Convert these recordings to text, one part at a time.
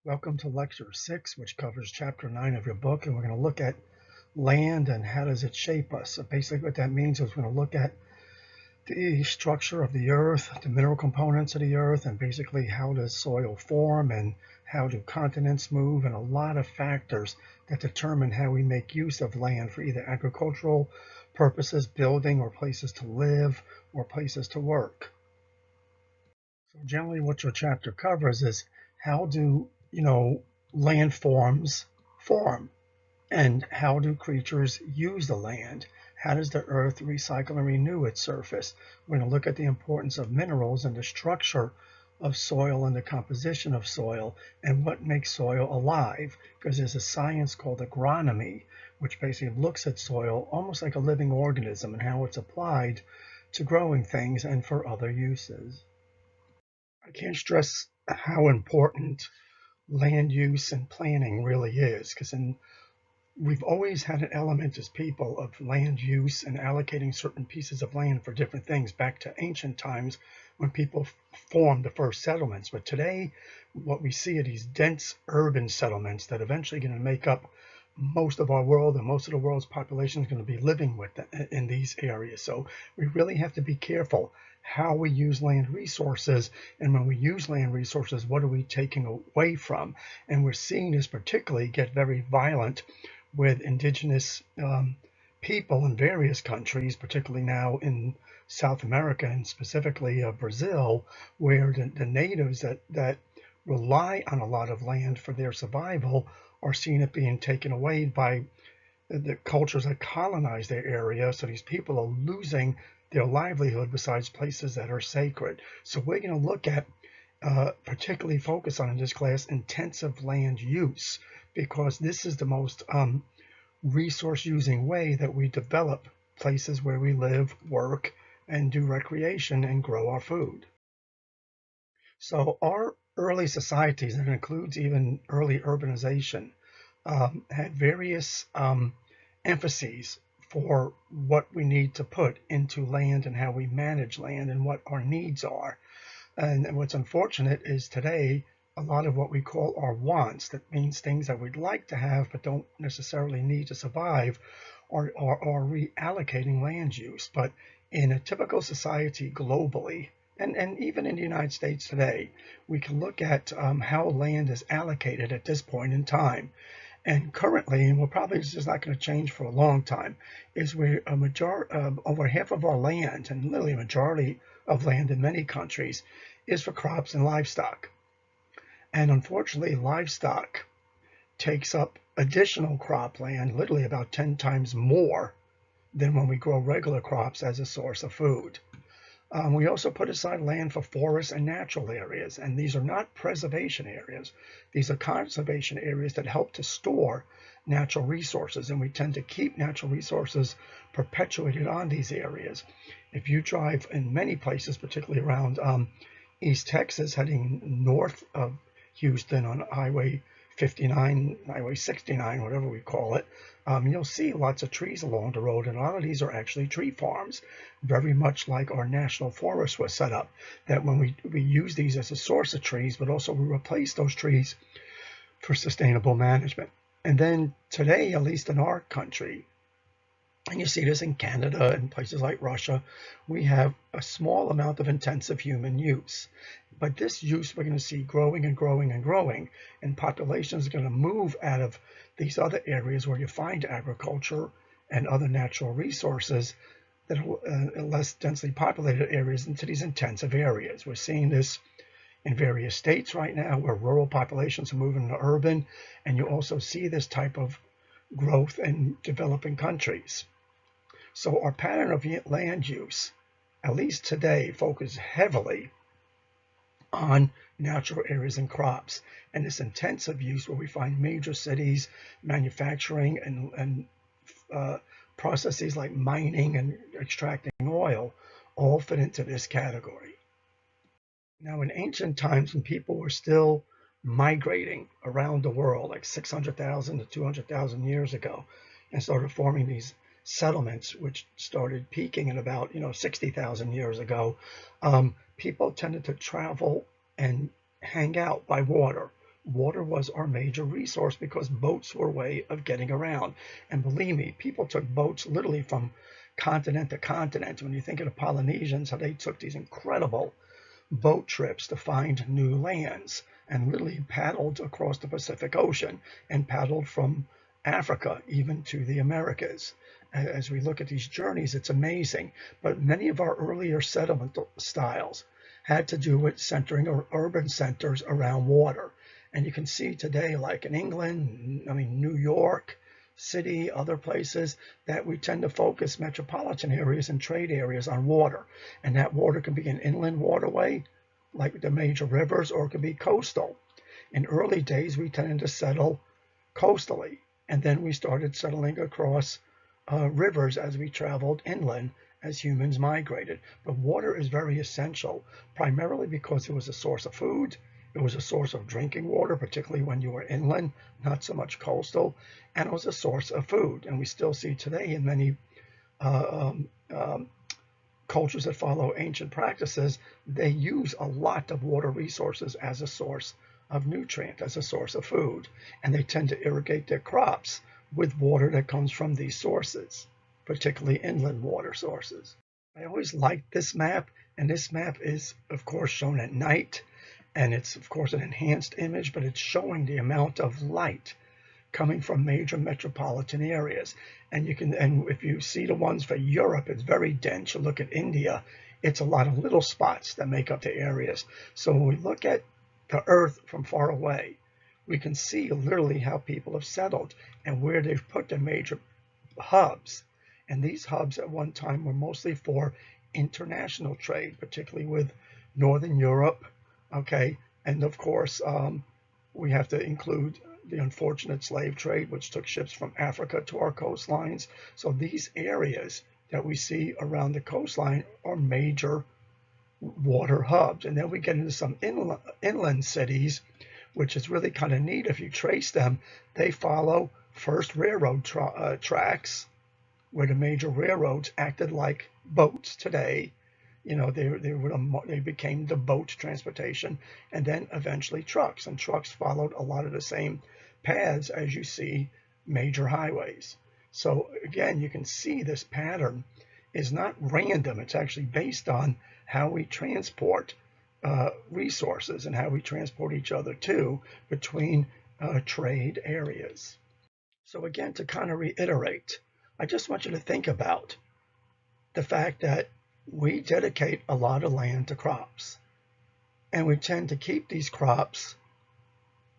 Welcome to Lecture 6, which covers Chapter 9 of your book, and we're going to look at land and how does it shape us. So basically what that means is we're going to look at the structure of the earth, the mineral components of the earth, and basically how does soil form and how do continents move, and a lot of factors that determine how we make use of land for either agricultural purposes, building, or places to live, or places to work. So generally what your chapter covers is how do, landforms form and how do creatures use the land? How does the earth recycle and renew its surface? We're going to look at the importance of minerals and the structure of soil and the composition of soil and what makes soil alive, because there's a science called agronomy, which basically looks at soil almost like a living organism and how it's applied to growing things and for other uses. I can't stress how important land use and planning really is, because we've always had an element as people of land use and allocating certain pieces of land for different things back to ancient times when people formed the first settlements. But today, what we see are these dense urban settlements that eventually are going to make up most of our world, and most of the world's population is going to be living in these areas. So we really have to be careful how we use land resources, and when we use land resources, what are we taking away from? And we're seeing this particularly get very violent with indigenous people in various countries, particularly now in South America and specifically Brazil, where the natives that rely on a lot of land for their survival are seeing it being taken away by the cultures that colonize their area. So these people are losing their livelihood besides places that are sacred. So we're going to look at, particularly focus on in this class, intensive land use, because this is the most resource using way that we develop places where we live, work, and do recreation and grow our food. So our early societies, and it includes even early urbanization, had various emphases for what we need to put into land and how we manage land and what our needs are. And what's unfortunate is today, a lot of what we call our wants, that means things that we'd like to have but don't necessarily need to survive, are reallocating land use. But in a typical society globally, and even in the United States today, we can look at how land is allocated at this point in time. And currently, and we're probably just not going to change for a long time, is where over half of our land, and literally a majority of land in many countries, is for crops and livestock. And unfortunately, livestock takes up additional cropland, literally about 10 times more than when we grow regular crops as a source of food. We also put aside land for forests and natural areas, and these are not preservation areas. These are conservation areas that help to store natural resources, and we tend to keep natural resources perpetuated on these areas. If you drive in many places, particularly around East Texas, heading north of Houston on Highway 59, Highway 69, whatever we call it, you'll see lots of trees along the road, and a lot of these are actually tree farms, very much like our national forest was set up, that when we use these as a source of trees, but also we replace those trees for sustainable management. And then today, at least in our country, and you see this in Canada and places like Russia, we have a small amount of intensive human use. But this use we're going to see growing and growing and growing, and populations are going to move out of these other areas where you find agriculture and other natural resources that are less densely populated areas into these intensive areas. We're seeing this in various states right now where rural populations are moving to urban, and you also see this type of growth in developing countries. So our pattern of land use, at least today, focuses heavily on natural areas and crops, and this intensive use where we find major cities, manufacturing, and processes like mining and extracting oil all fit into this category. Now, in ancient times, when people were still migrating around the world, like 600,000 to 200,000 years ago, and started forming these settlements, which started peaking at about 60,000 years ago, people tended to travel and hang out by water. water was our major resource because boats were a way of getting around. And believe me, people took boats literally from continent to continent. When you think of the Polynesians, how they took these incredible boat trips to find new lands and literally paddled across the Pacific Ocean and paddled from Africa even to the Americas. As we look at these journeys, it's amazing. But many of our earlier settlement styles had to do with centering our urban centers around water. And you can see today, like in England, New York City, other places, that we tend to focus metropolitan areas and trade areas on water. And that water can be an inland waterway, like the major rivers, or it can be coastal. In early days, we tended to settle coastally, and then we started settling across rivers as we traveled inland as humans migrated. But water is very essential, primarily because it was a source of food, it was a source of drinking water, particularly when you were inland, not so much coastal, and it was a source of food. And we still see today in many cultures that follow ancient practices, they use a lot of water resources as a source of nutrient, as a source of food. And they tend to irrigate their crops with water that comes from these sources, particularly inland water sources. I always liked this map, and this map is, of course, shown at night. And it's, of course, an enhanced image, but it's showing the amount of light coming from major metropolitan areas. And if you see the ones for Europe, it's very dense. You look at India, it's a lot of little spots that make up the areas. So when we look at the Earth from far away, we can see literally how people have settled and where they've put their major hubs. And these hubs at one time were mostly for international trade, particularly with Northern Europe. Okay, and of course, we have to include the unfortunate slave trade, which took ships from Africa to our coastlines. So these areas that we see around the coastline are major water hubs. And then we get into some inland cities, which is really kind of neat. If you trace them, they follow first railroad tracks, where the major railroads acted like boats today. They became the boat transportation, and then eventually trucks. And trucks followed a lot of the same paths as you see major highways. So again, you can see this pattern is not random. It's actually based on how we transport resources and how we transport each other too between trade areas. So again, to kind of reiterate, I just want you to think about the fact that we dedicate a lot of land to crops, and we tend to keep these crops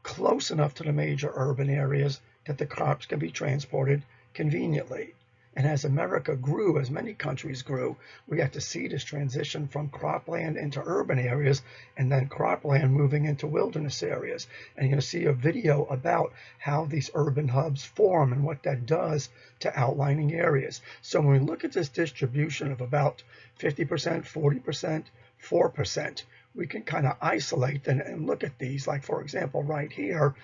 close enough to the major urban areas that the crops can be transported conveniently. And as America grew, as many countries grew, we got to see this transition from cropland into urban areas, and then cropland moving into wilderness areas. And you're going to see a video about how these urban hubs form and what that does to outlining areas. So when we look at this distribution of about 50%, 40%, 4%, we can kind of isolate and look at these. Like, for example, right here,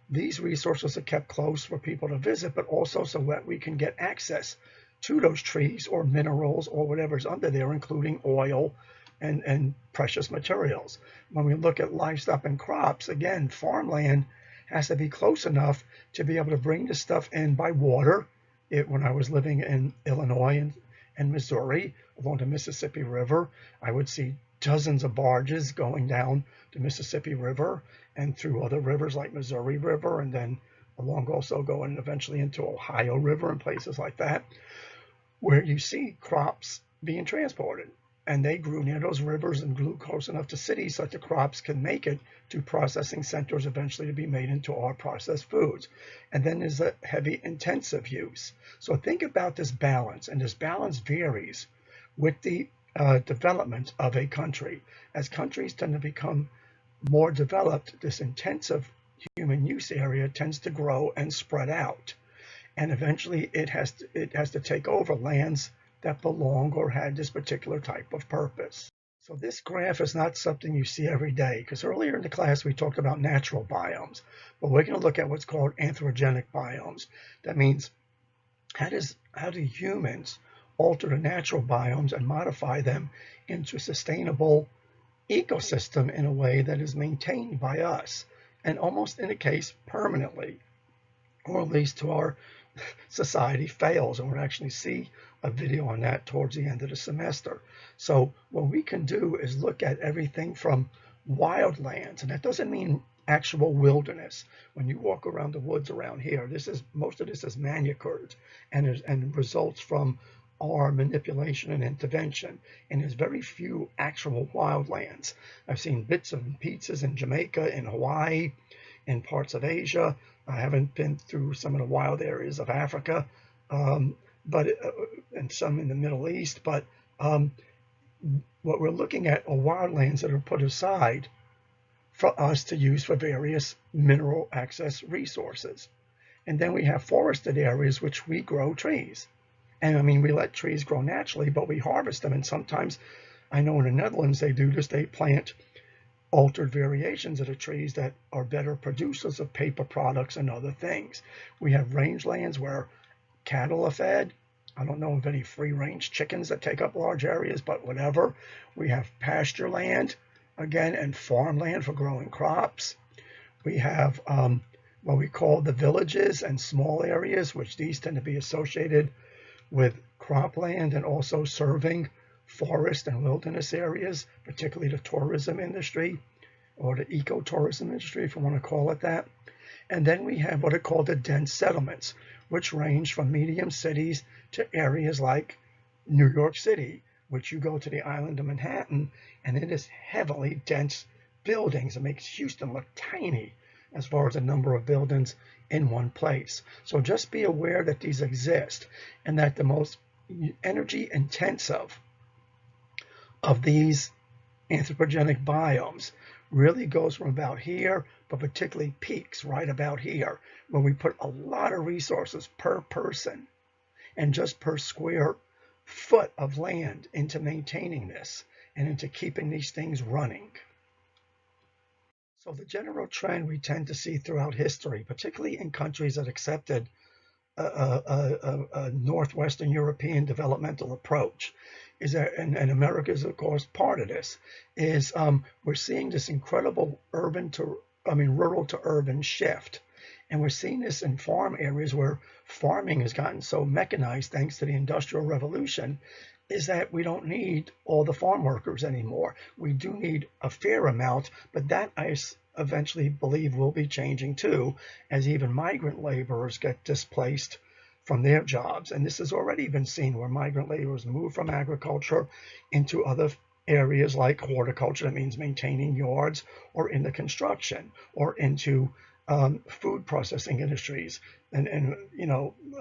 these resources are kept close for people to visit, but also so that we can get access to those trees or minerals or whatever's under there, including oil and precious materials. When we look at livestock and crops, again, farmland has to be close enough to be able to bring this stuff in by water. When I was living in Illinois and Missouri along the Mississippi River, I would see dozens of barges going down the Mississippi River and through other rivers like Missouri River, and then along also going eventually into Ohio River and places like that, where you see crops being transported. And they grew near those rivers and grew close enough to cities so that the crops can make it to processing centers eventually to be made into our processed foods. And then there's a heavy intensive use. So think about this balance, and this balance varies with the development of a country. As countries tend to become more developed, this intensive human use area tends to grow and spread out. And eventually it has to take over lands that belong or had this particular type of purpose. So this graph is not something you see every day, because earlier in the class we talked about natural biomes, but we're going to look at what's called anthropogenic biomes. That means how do humans alter the natural biomes and modify them into a sustainable ecosystem in a way that is maintained by us. and almost in a case permanently, or at least to our society fails. And we'll actually see a video on that towards the end of the semester. So what we can do is look at everything from wildlands, and that doesn't mean actual wilderness. When you walk around the woods around here, most of this is manicured and results from our manipulation and intervention. And there's very few actual wildlands. I've seen bits and pieces in Jamaica, in Hawaii, in parts of Asia. I haven't been through some of the wild areas of Africa, but and some in the Middle East. But what we're looking at are wildlands that are put aside for us to use for various mineral access resources. And then we have forested areas which we grow trees. And I mean, we let trees grow naturally, but we harvest them. And sometimes, I know in the Netherlands they do this, they plant altered variations of the trees that are better producers of paper products and other things. We have rangelands where cattle are fed. I don't know of any free-range chickens that take up large areas, but whatever. We have pasture land, again, and farmland for growing crops. We have what we call the villages and small areas, which these tend to be associated with cropland and also serving forest and wilderness areas, particularly the tourism industry or the ecotourism industry, if you want to call it that. And then we have what are called the dense settlements, which range from medium cities to areas like New York City, which you go to the island of Manhattan, and it is heavily dense buildings. It makes Houston look tiny as far as the number of buildings in one place. So just be aware that these exist, and that the most energy intensive of these anthropogenic biomes really goes from about here, but particularly peaks right about here, when we put a lot of resources per person and just per square foot of land into maintaining this and into keeping these things running. So the general trend we tend to see throughout history, particularly in countries that accepted a Northwestern European developmental approach, is that, and America is of course part of this, is we're seeing this incredible rural to urban shift. And we're seeing this in farm areas where farming has gotten so mechanized thanks to the Industrial Revolution, is that we don't need all the farm workers anymore. We do need a fair amount, but that I eventually believe will be changing too, as even migrant laborers get displaced from their jobs. And this has already been seen where migrant laborers move from agriculture into other areas like horticulture, that means maintaining yards, or into construction, or into food processing industries, and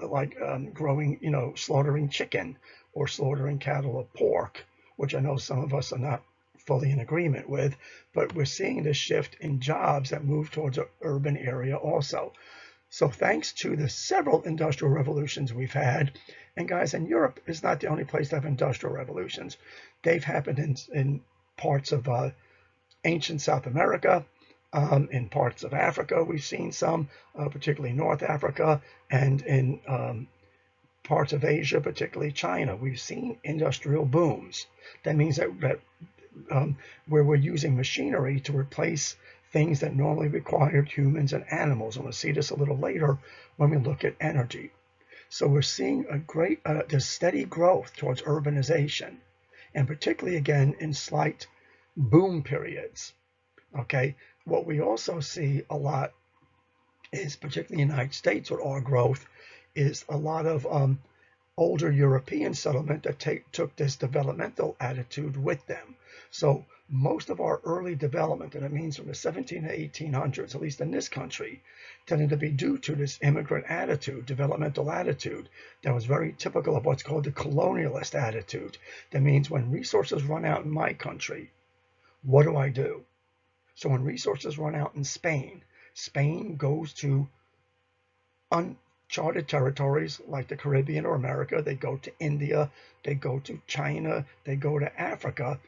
like growing, slaughtering chicken or slaughtering cattle or pork, which I know some of us are not fully in agreement with, but we're seeing this shift in jobs that move towards an urban area also. So thanks to the several industrial revolutions we've had, and guys, and Europe is not the only place to have industrial revolutions. They've happened in parts of ancient South America, in parts of Africa. We've seen some, particularly North Africa, and in parts of Asia, particularly China. We've seen industrial booms. That means that where we're using machinery to replace things that normally required humans and animals. And we'll see this a little later when we look at energy. So we're seeing a great, there's steady growth towards urbanization, and particularly again in slight boom periods. Okay, what we also see a lot is, particularly in the United States, with our growth, is a lot of older European settlement that took this developmental attitude with them. So most of our early development, and it means from the 17 to 1800s, at least in this country, tended to be due to this immigrant attitude, developmental attitude, that was very typical of what's called the colonialist attitude. That means when resources run out in my country, what do I do? So when resources run out in Spain, Spain goes to uncharted territories like the Caribbean or America. They go to India, they go to China, they go to Africa,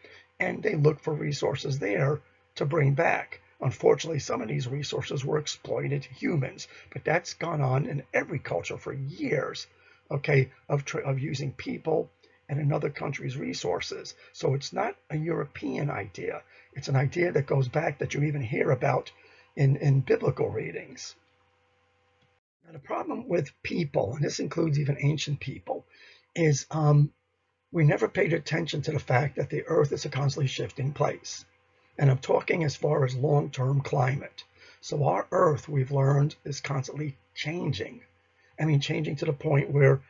and they look for resources there to bring back. Unfortunately, some of these resources were exploited humans, but that's gone on in every culture for years, okay, of using people and another country's resources. So it's not a European idea. It's an idea that goes back, that you even hear about in biblical readings. Now, the problem with people, and this includes even ancient people, is we never paid attention to the fact that the Earth is a constantly shifting place. And I'm talking as far as long-term climate. So our Earth, we've learned, is constantly changing. I mean, changing to the point where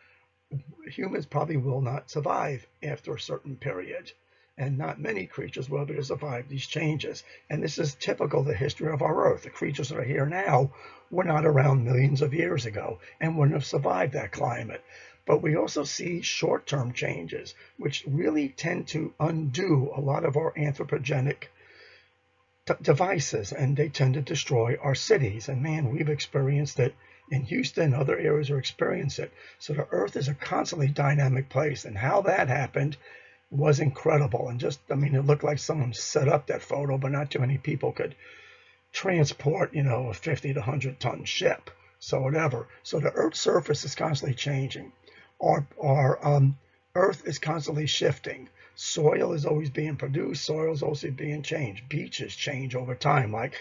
humans probably will not survive after a certain period. And not many creatures will be able to survive these changes. And this is typical of the history of our Earth. The creatures that are here now were not around millions of years ago and wouldn't have survived that climate. But we also see short-term changes, which really tend to undo a lot of our anthropogenic devices, and they tend to destroy our cities. And man, we've experienced it in Houston. Other areas are experiencing it. So the Earth is a constantly dynamic place, and how that happened was incredible. And just, I mean, it looked like someone set up that photo, but not too many people could transport, a 50 to 100-ton ship. So whatever. So the Earth's surface is constantly changing. Our Earth is constantly shifting. Soil is always being produced. Soil is also being changed. Beaches change over time, like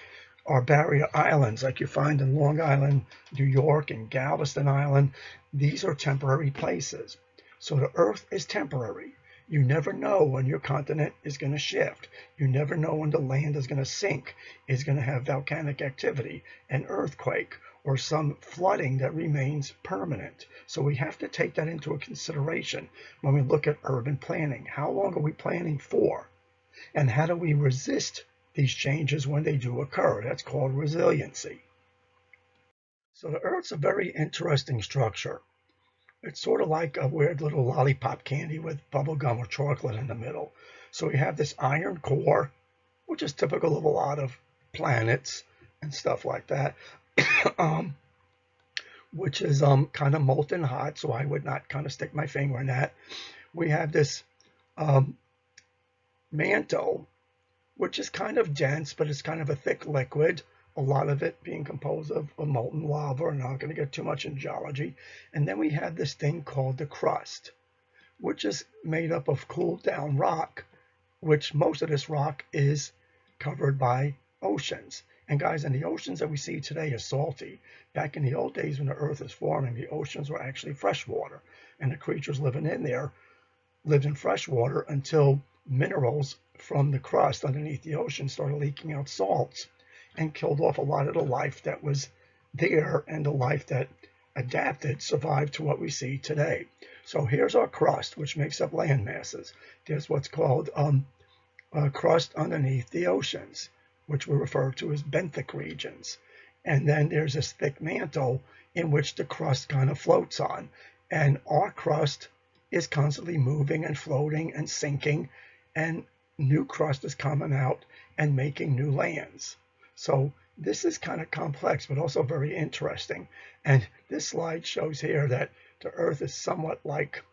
our barrier islands, like you find in Long Island, New York, and Galveston Island. These are temporary places. So the Earth is temporary. You never know when your continent is going to shift. You never know when the land is going to sink, is going to have volcanic activity, an earthquake, or some flooding that remains permanent. So we have to take that into consideration when we look at urban planning. How long are we planning for? And how do we resist these changes when they do occur? That's called resiliency. So the Earth's a very interesting structure. It's sort of like a weird little lollipop candy with bubble gum or chocolate in the middle. So we have this iron core, which is typical of a lot of planets and stuff like that, which is kind of molten hot, so I would not kind of stick my finger in that. We have this mantle, which is kind of dense, but it's kind of a thick liquid, a lot of it being composed of molten lava. I'm not going to get too much in geology. And then we have this thing called the crust, which is made up of cooled down rock, which most of this rock is covered by oceans. And guys, in the oceans that we see today are salty. Back in the old days when the Earth is forming, the oceans were actually freshwater, and the creatures living in there lived in freshwater until minerals from the crust underneath the ocean started leaking out salts and killed off a lot of the life that was there, and the life that adapted survived to what we see today. So here's our crust, which makes up land masses. There's what's called crust underneath the oceans, which we refer to as benthic regions. And then there's this thick mantle in which the crust kind of floats on. And our crust is constantly moving and floating and sinking, and new crust is coming out and making new lands. So this is kind of complex, but also very interesting. And this slide shows here that the Earth is somewhat like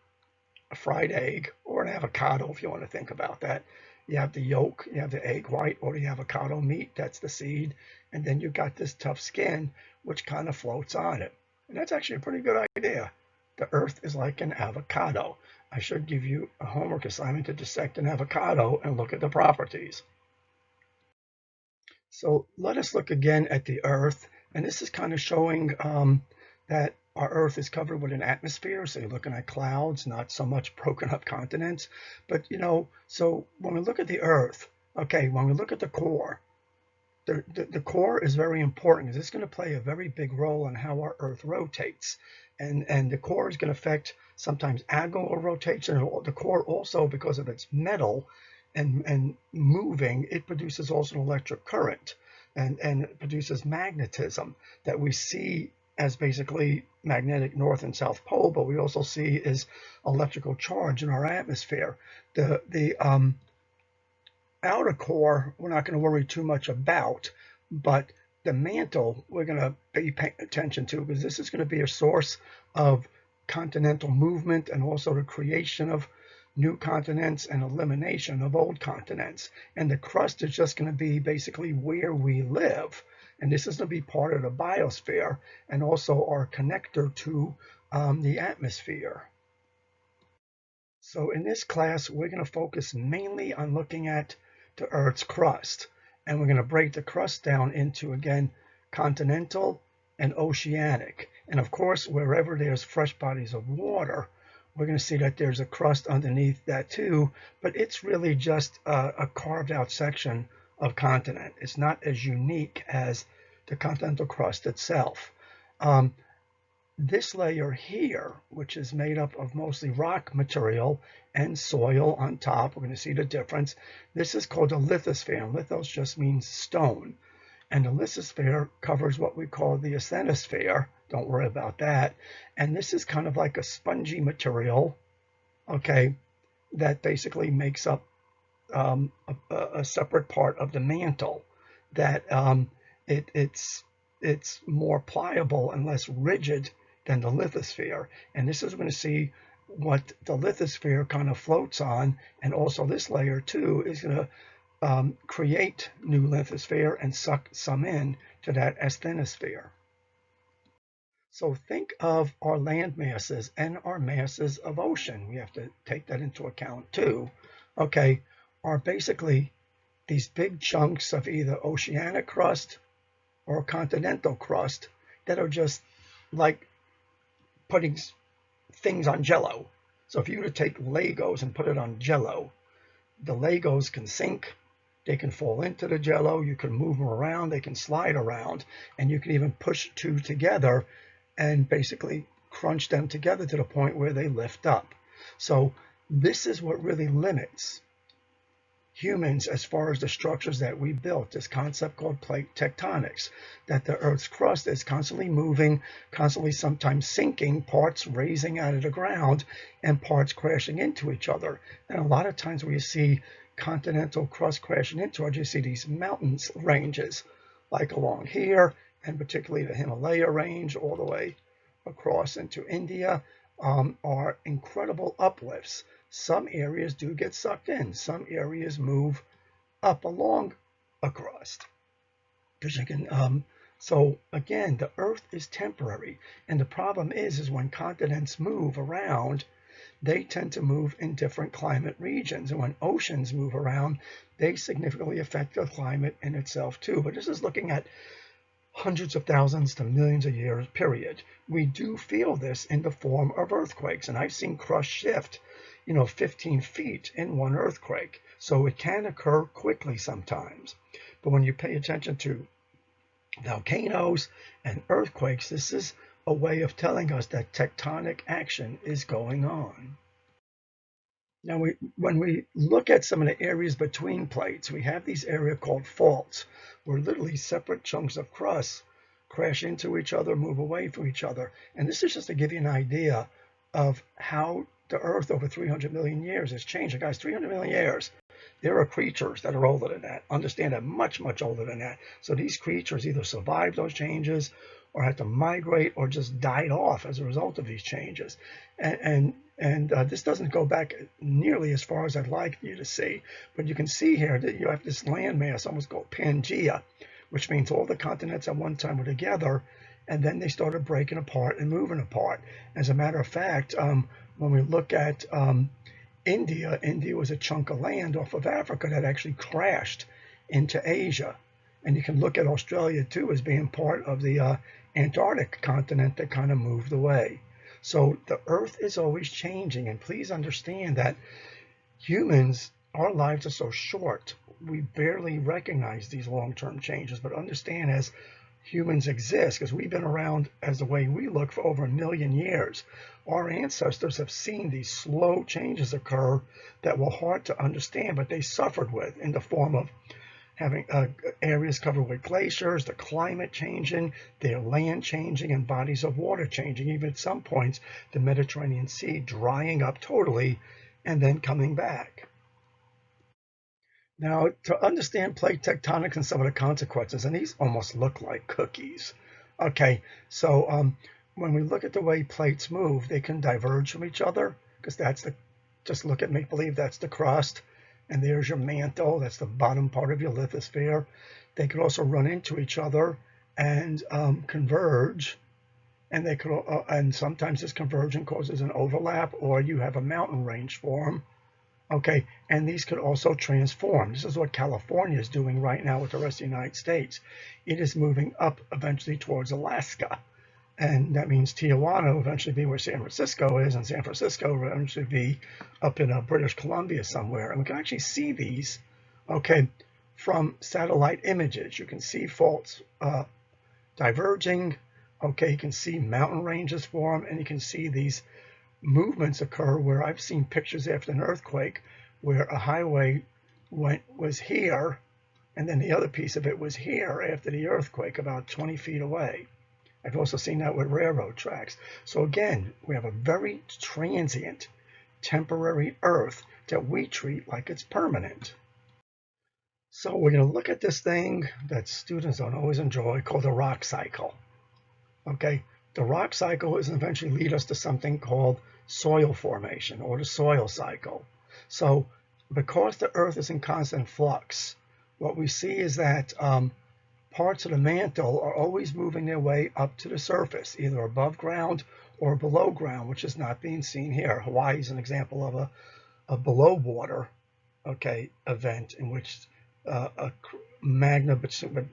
a fried egg or an avocado, if you want to think about that. You have the yolk, you have the egg white, or the avocado meat, that's the seed. And then you've got this tough skin, which kind of floats on it. And that's actually a pretty good idea. The Earth is like an avocado. I should give you a homework assignment to dissect an avocado and look at the properties. So let us look again at the Earth, and this is kind of showing that our Earth is covered with an atmosphere. So you're looking at clouds, not so much broken up continents. But, so when we look at the Earth, okay, when we look at the core, the core is very important because it's going to play a very big role in how our Earth rotates. And the core is going to affect sometimes agonal rotation. The core also, because of its metal, and moving, it produces also an electric current, and it produces magnetism that we see as basically magnetic north and south pole, but we also see is electrical charge in our atmosphere. The outer core we're not going to worry too much about, but the mantle we're going to be paying attention to, because this is going to be a source of continental movement and also the creation of new continents and elimination of old continents. And the crust is just going to be basically where we live. And this is going to be part of the biosphere and also our connector to the atmosphere. So in this class, we're going to focus mainly on looking at the Earth's crust. And we're going to break the crust down into, again, continental and oceanic. And of course, wherever there's fresh bodies of water, we're going to see that there's a crust underneath that too, but it's really just a carved out section of continent. It's not as unique as the continental crust itself. This layer here, which is made up of mostly rock material and soil on top, we're going to see the difference. This is called the lithosphere, and lithos just means stone. And the lithosphere covers what we call the asthenosphere. Don't worry about that. And this is kind of like a spongy material, okay, that basically makes up a separate part of the mantle. That it's more pliable and less rigid than the lithosphere. And this is going to see what the lithosphere kind of floats on, and also this layer too is going to create new lithosphere and suck some in to that asthenosphere. So think of our land masses and our masses of ocean. We have to take that into account too. Okay, are basically these big chunks of either oceanic crust or continental crust that are just like putting things on Jello. So if you were to take Legos and put it on Jello, the Legos can sink, they can fall into the Jello, you can move them around, they can slide around, and you can even push two together and basically crunch them together to the point where they lift up. So this is what really limits humans as far as the structures that we built, this concept called plate tectonics, that the Earth's crust is constantly moving, constantly sometimes sinking, parts raising out of the ground and parts crashing into each other. And a lot of times when you see continental crust crashing into it, you see these mountains ranges, like along here, and particularly the Himalaya range all the way across into India, are incredible uplifts. Some areas do get sucked in. Some areas move up along a crust. Because you can, so again, the Earth is temporary. And the problem is when continents move around, they tend to move in different climate regions. And when oceans move around, they significantly affect the climate in itself too. But this is looking at hundreds of thousands to millions of years period. We do feel this in the form of earthquakes. And I've seen crust shift 15 feet in one earthquake. So it can occur quickly sometimes. But when you pay attention to volcanoes and earthquakes, this is a way of telling us that tectonic action is going on. Now, when we look at some of the areas between plates, we have these areas called faults, where literally separate chunks of crust crash into each other, move away from each other. And this is just to give you an idea of how the Earth over 300 million years has changed. And guys, 300 million years, there are creatures that are older than that, understand that, much, much older than that. So these creatures either survived those changes or had to migrate or just died off as a result of these changes. And this doesn't go back nearly as far as I'd like you to see. But you can see here that you have this landmass almost called Pangea, which means all the continents at one time were together, and then they started breaking apart and moving apart. As a matter of fact, when we look at India was a chunk of land off of Africa that actually crashed into Asia. And you can look at Australia too as being part of the Antarctic continent that kind of moved away. So the Earth is always changing, and please understand that humans, our lives are so short, we barely recognize these long-term changes. But understand, as humans exist, because we've been around as the way we look for over 1 million years, our ancestors have seen these slow changes occur that were hard to understand, but they suffered with, in the form of having areas covered with glaciers, the climate changing, their land changing, and bodies of water changing. Even at some points, the Mediterranean Sea drying up totally and then coming back. Now, to understand plate tectonics and some of the consequences, and these almost look like cookies. Okay, so when we look at the way plates move, they can diverge from each other, because just look at make-believe, that's the crust. And there's your mantle, that's the bottom part of your lithosphere. They could also run into each other and converge, and they could, and sometimes this conversion causes an overlap, or you have a mountain range form, Okay, and these could also transform. This is what California is doing right now with the rest of the United States. It is moving up eventually towards Alaska. And that means Tijuana will eventually be where San Francisco is, and San Francisco will eventually be up in British Columbia somewhere. And we can actually see these, okay, from satellite images. You can see faults diverging. Okay, you can see mountain ranges form, and you can see these movements occur where I've seen pictures after an earthquake where a highway was here, and then the other piece of it was here after the earthquake, about 20 feet away. I've also seen that with railroad tracks. So again, we have a very transient, temporary Earth that we treat like it's permanent. So we're going to look at this thing that students don't always enjoy called the rock cycle. Okay, the rock cycle is eventually lead us to something called soil formation or the soil cycle. So because the Earth is in constant flux, what we see is that parts of the mantle are always moving their way up to the surface, either above ground or below ground, which is not being seen here. Hawaii is an example of a below water, okay, event in which a magma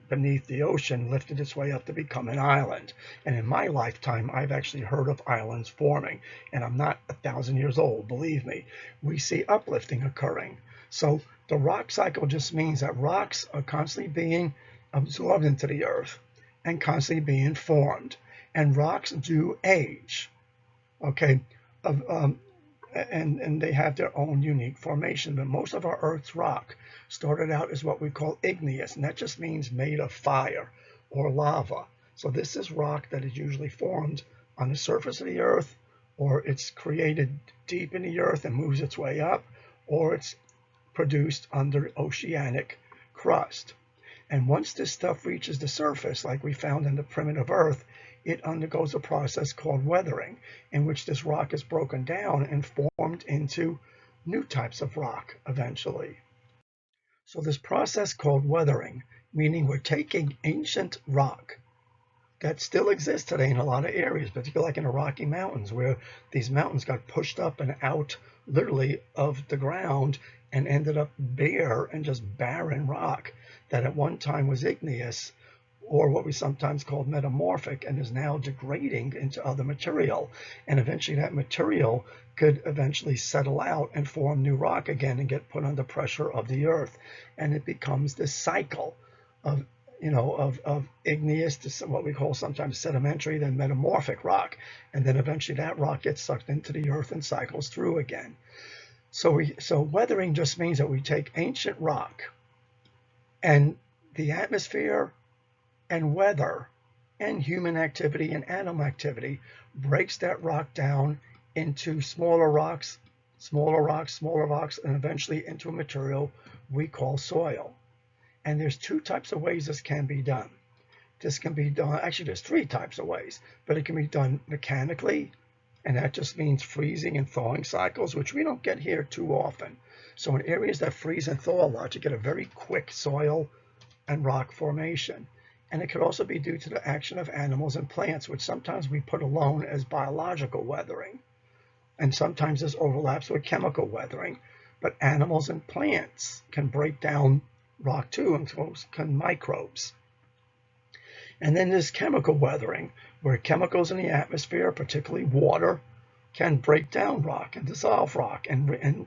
beneath the ocean lifted its way up to become an island. And in my lifetime, I've actually heard of islands forming, and I'm not 1,000 years old, believe me. We see uplifting occurring. So the rock cycle just means that rocks are constantly being absorbed into the earth and constantly being formed. And rocks do age, okay? And they have their own unique formation. But most of our Earth's rock started out as what we call igneous, and that just means made of fire or lava. So this is rock that is usually formed on the surface of the Earth, or it's created deep in the Earth and moves its way up, or it's produced under oceanic crust. And once this stuff reaches the surface, like we found in the primitive Earth, it undergoes a process called weathering, in which this rock is broken down and formed into new types of rock eventually. So this process called weathering, meaning we're taking ancient rock that still exists today in a lot of areas, particularly like in the Rocky Mountains, where these mountains got pushed up and out literally of the ground and ended up bare and just barren rock that at one time was igneous, or what we sometimes call metamorphic, and is now degrading into other material. And eventually that material could eventually settle out and form new rock again and get put under pressure of the earth. And it becomes this cycle of igneous to what we call sometimes sedimentary, then metamorphic rock. And then eventually that rock gets sucked into the earth and cycles through again. So weathering just means that we take ancient rock and the atmosphere and weather and human activity and animal activity breaks that rock down into smaller rocks, and eventually into a material we call soil. And there's two types of ways this can be done. This can be done, actually there's three types of ways, but it can be done mechanically, and that just means freezing and thawing cycles, which we don't get here too often. So in areas that freeze and thaw a lot, you get a very quick soil and rock formation. And it could also be due to the action of animals and plants, which sometimes we put alone as biological weathering. And sometimes this overlaps with chemical weathering. But animals and plants can break down rock too, and so can microbes. And then there's chemical weathering, where chemicals in the atmosphere, particularly water, can break down rock and dissolve rock and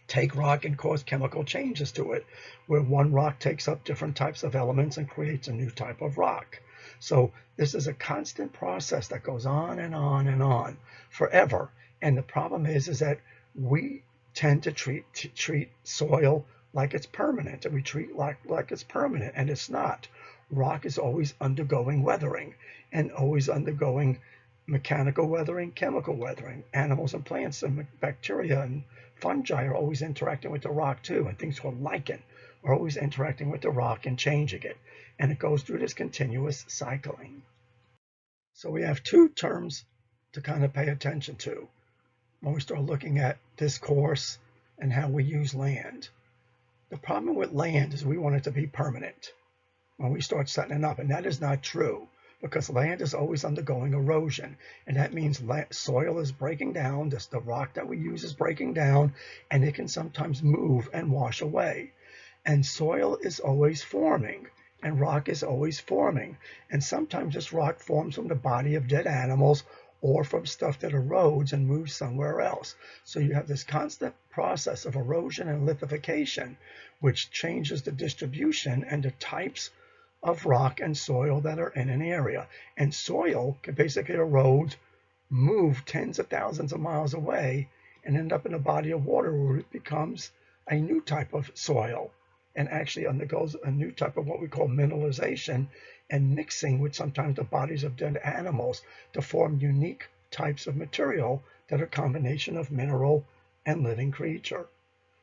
take rock and cause chemical changes to it, where one rock takes up different types of elements and creates a new type of rock. So this is a constant process that goes on and on and on forever. And the problem is that we tend to treat soil like it's permanent, and we treat like it's permanent, and it's not. Rock is always undergoing weathering and always undergoing mechanical weathering, chemical weathering. Animals and plants and bacteria and fungi are always interacting with the rock too, and things called lichen are always interacting with the rock and changing it. And it goes through this continuous cycling. So we have two terms to kind of pay attention to when we start looking at this course and how we use land. The problem with land is we want it to be permanent when we start setting it up, and that is not true. because land is always undergoing erosion, and that means soil is breaking down, the rock that we use is breaking down, and it can sometimes move and wash away. And soil is always forming, and rock is always forming. And sometimes this rock forms from the body of dead animals or from stuff that erodes and moves somewhere else. So you have this constant process of erosion and lithification, which changes the distribution and the types of rock and soil that are in an area. And soil can basically erode, move tens of thousands of miles away, and end up in a body of water where it becomes a new type of soil and actually undergoes a new type of what we call mineralization and mixing with sometimes the bodies of dead animals to form unique types of material that are a combination of mineral and living creature.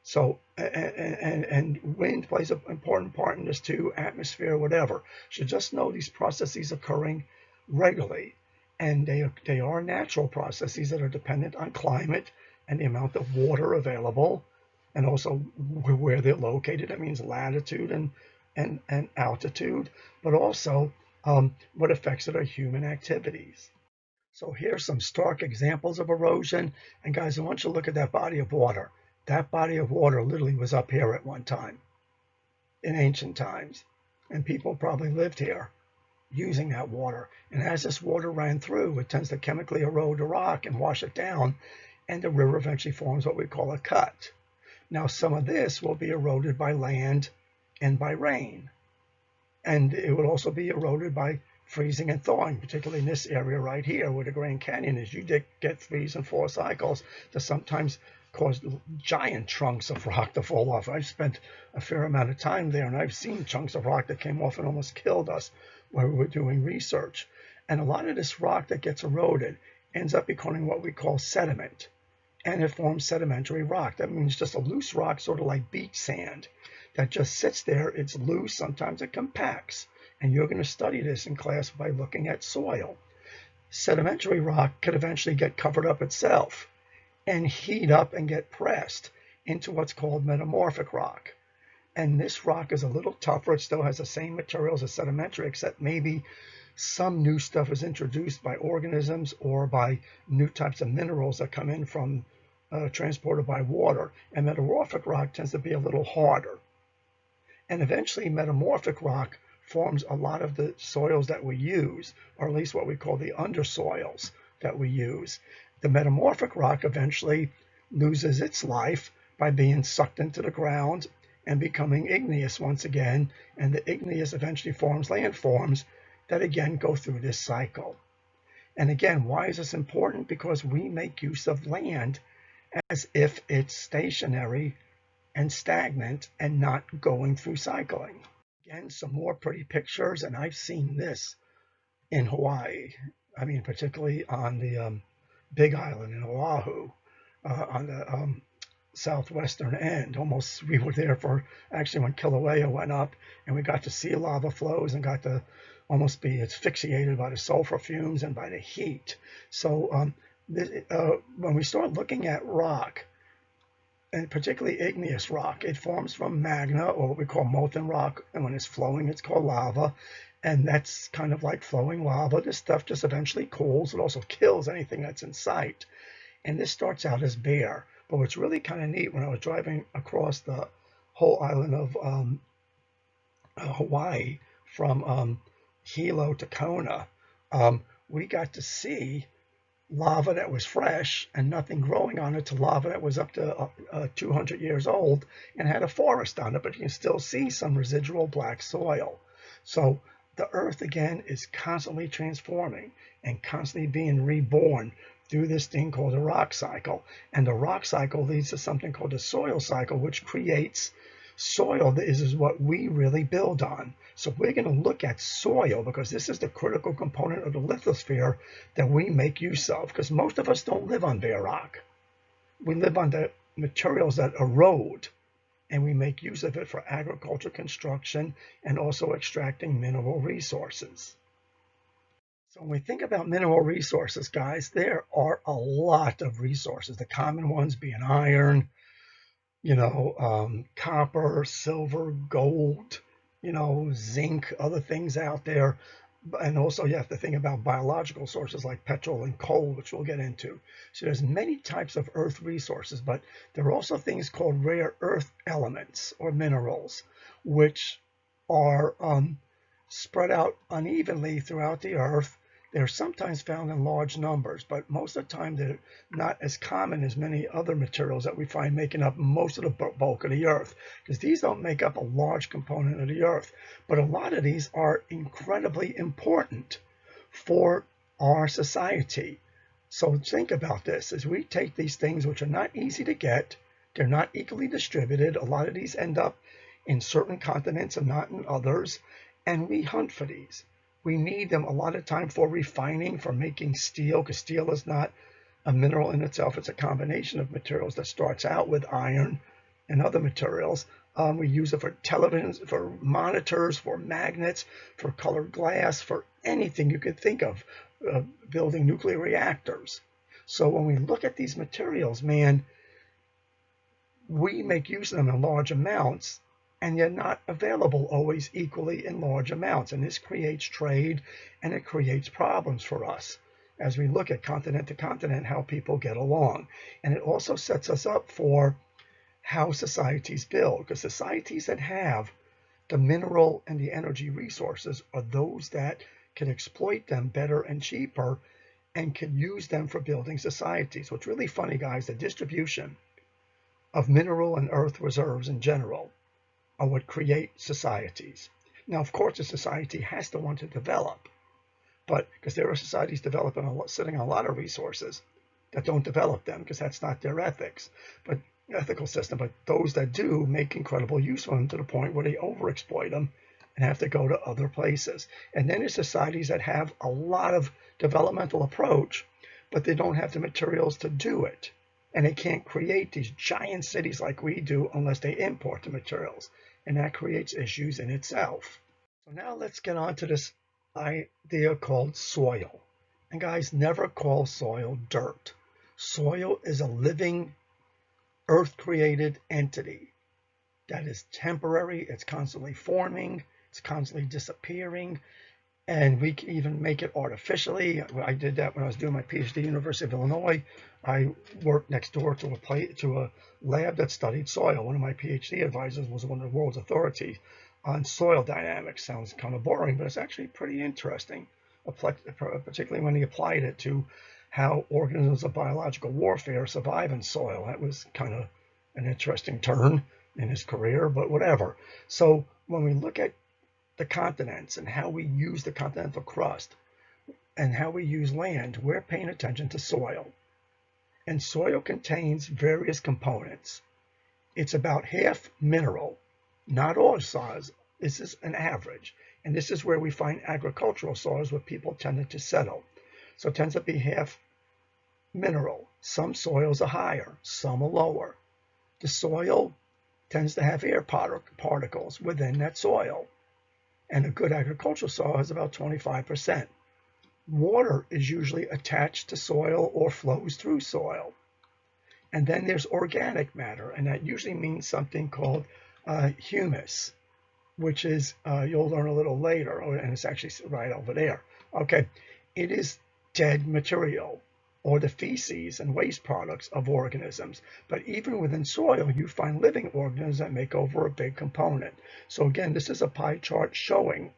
So, and wind plays an important part in this too, atmosphere, whatever. So just know these processes occurring regularly, and they are natural processes that are dependent on climate and the amount of water available, and also where they're located. That means latitude and altitude, but also what effects it are human activities. So here's some stark examples of erosion. And guys, I want you to look at that body of water. That body of water literally was up here at one time in ancient times, and people probably lived here using that water. And as this water ran through, it tends to chemically erode the rock and wash it down, and the river eventually forms what we call a cut. Now, some of this will be eroded by land and by rain, and it will also be eroded by freezing and thawing, particularly in this area right here where the Grand Canyon is. You get 3 and 4 cycles that sometimes cause giant chunks of rock to fall off. I've spent a fair amount of time there, and I've seen chunks of rock that came off and almost killed us while we were doing research. And a lot of this rock that gets eroded ends up becoming what we call sediment, and it forms sedimentary rock. That means just a loose rock, sort of like beach sand, that just sits there. It's loose, sometimes it compacts, and you're going to study this in class by looking at soil. Sedimentary rock could eventually get covered up itself and heat up and get pressed into what's called metamorphic rock. And this rock is a little tougher. It still has the same materials as sedimentary, except maybe some new stuff is introduced by organisms or by new types of minerals that come in from transported by water. And metamorphic rock tends to be a little harder. And eventually metamorphic rock forms a lot of the soils that we use, or at least what we call the undersoils that we use. The metamorphic rock eventually loses its life by being sucked into the ground and becoming igneous once again, and the igneous eventually forms landforms that again go through this cycle. And again, why is this important? Because we make use of land as if it's stationary and stagnant and not going through cycling. Again, some more pretty pictures, and I've seen this in Hawaii. I mean, particularly on the Big Island in Oahu, on the southwestern end. Almost, we were there for actually when Kilauea went up, and we got to see lava flows and got to almost be asphyxiated by the sulfur fumes and by the heat. So when we start looking at rock, and particularly igneous rock, it forms from magma, or what we call molten rock, and when it's flowing, it's called lava. And that's kind of like flowing lava. This stuff just eventually cools. It also kills anything that's in sight. And this starts out as bare. But what's really kind of neat, when I was driving across the whole island of Hawaii from Hilo to Kona, we got to see lava that was fresh and nothing growing on it to lava that was up to 200 years old and had a forest on it, but you can still see some residual black soil. So the earth again is constantly transforming and constantly being reborn through this thing called the rock cycle. And the rock cycle leads to something called the soil cycle, which creates soil that is what we really build on. So we're going to look at soil because this is the critical component of the lithosphere that we make use of, because most of us don't live on bare rock. We live on the materials that erode, and we make use of it for agriculture, construction, and also extracting mineral resources. So when we think about mineral resources, guys, there are a lot of resources. The common ones being iron, copper, silver, gold, zinc, other things out there. And also you have to think about biological sources like petrol and coal, which we'll get into. So there's many types of earth resources, but there are also things called rare earth elements or minerals, which are spread out unevenly throughout the earth. They're sometimes found in large numbers, but most of the time they're not as common as many other materials that we find making up most of the bulk of the earth, because these don't make up a large component of the earth. But a lot of these are incredibly important for our society. So think about this. As we take these things, which are not easy to get, they're not equally distributed. A lot of these end up in certain continents and not in others. And we hunt for these. We need them a lot of time for refining, for making steel, because steel is not a mineral in itself. It's a combination of materials that starts out with iron and other materials. We use it for televisions, for monitors, for magnets, for colored glass, for anything you could think of, building nuclear reactors. So when we look at these materials, man, we make use of them in large amounts, and they're not available always equally in large amounts. And this creates trade, and it creates problems for us as we look at continent to continent, how people get along. And it also sets us up for how societies build, because societies that have the mineral and the energy resources are those that can exploit them better and cheaper and can use them for building societies. What's really funny, guys, the distribution of mineral and earth reserves in general are what create societies. Now, of course, a society has to want to develop, but because there are societies developing, sitting on a lot of resources that don't develop them because that's not their ethical system. But those that do make incredible use of them to the point where they overexploit them and have to go to other places. And then there's societies that have a lot of developmental approach, but they don't have the materials to do it. And they can't create these giant cities like we do unless they import the materials. And that creates issues in itself. So now let's get on to this idea called soil. And guys, never call soil dirt. Soil is a living, earth-created entity that is temporary. It's constantly forming. It's constantly disappearing. And we can even make it artificially. I did that when I was doing my PhD at the University of Illinois. I worked next door to a lab that studied soil. One of my PhD advisors was one of the world's authorities on soil dynamics. Sounds kind of boring, but it's actually pretty interesting, particularly when he applied it to how organisms of biological warfare survive in soil. That was kind of an interesting turn in his career, but whatever. So when we look at the continents and how we use the continental crust and how we use land, we're paying attention to soil. And soil contains various components. It's about half mineral, not all soils. This is an average. And this is where we find agricultural soils where people tended to settle. So it tends to be half mineral. Some soils are higher, some are lower. The soil tends to have air particles within that soil. And a good agricultural soil has about 25%. Water is usually attached to soil or flows through soil. And then there's organic matter, and that usually means something called humus, which is, you'll learn a little later, and it's actually right over there. Okay, it is dead material, or the feces and waste products of organisms. But even within soil, you find living organisms that make over a big component. So again, this is a pie chart showing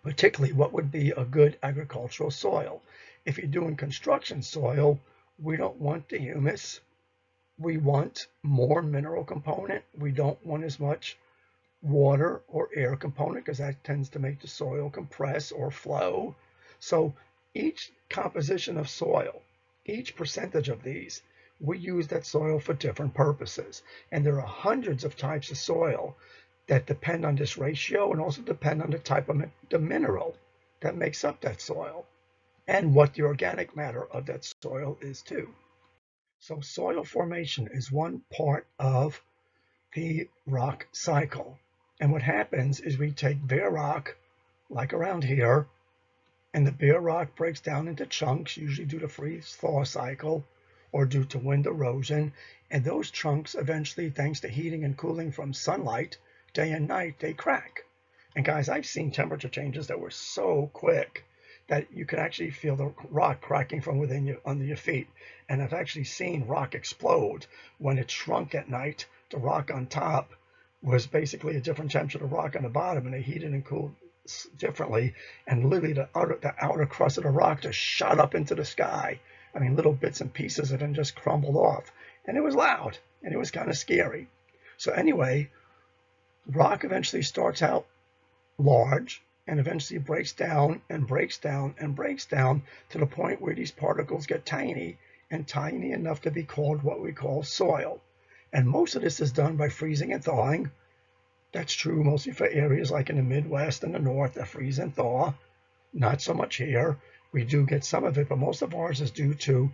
particularly what would be a good agricultural soil. If you're doing construction soil, we don't want the humus. We want more mineral component. We don't want as much water or air component because that tends to make the soil compress or flow. So each composition of soil, each percentage of these, we use that soil for different purposes. And there are hundreds of types of soil that depend on this ratio and also depend on the type of the mineral that makes up that soil and what the organic matter of that soil is too. So soil formation is one part of the rock cycle. And what happens is we take bare rock, like around here, and the bare rock breaks down into chunks, usually due to freeze-thaw cycle or due to wind erosion. And those chunks eventually, thanks to heating and cooling from sunlight, day and night, they crack. And guys, I've seen temperature changes that were so quick that you could actually feel the rock cracking from within you under your feet. And I've actually seen rock explode when it shrunk at night. The rock on top was basically a different temperature to rock on the bottom, and they heated and cooled differently. And literally the outer crust of the rock just shot up into the sky. I mean, little bits and pieces of it just crumbled off. And it was loud, and it was kind of scary. So anyway, rock eventually starts out large and eventually breaks down and breaks down and breaks down to the point where these particles get tiny and tiny enough to be called what we call soil. And most of this is done by freezing and thawing. That's true mostly for areas like in the Midwest and the North that freeze and thaw. Not so much here. We do get some of it, but most of ours is due to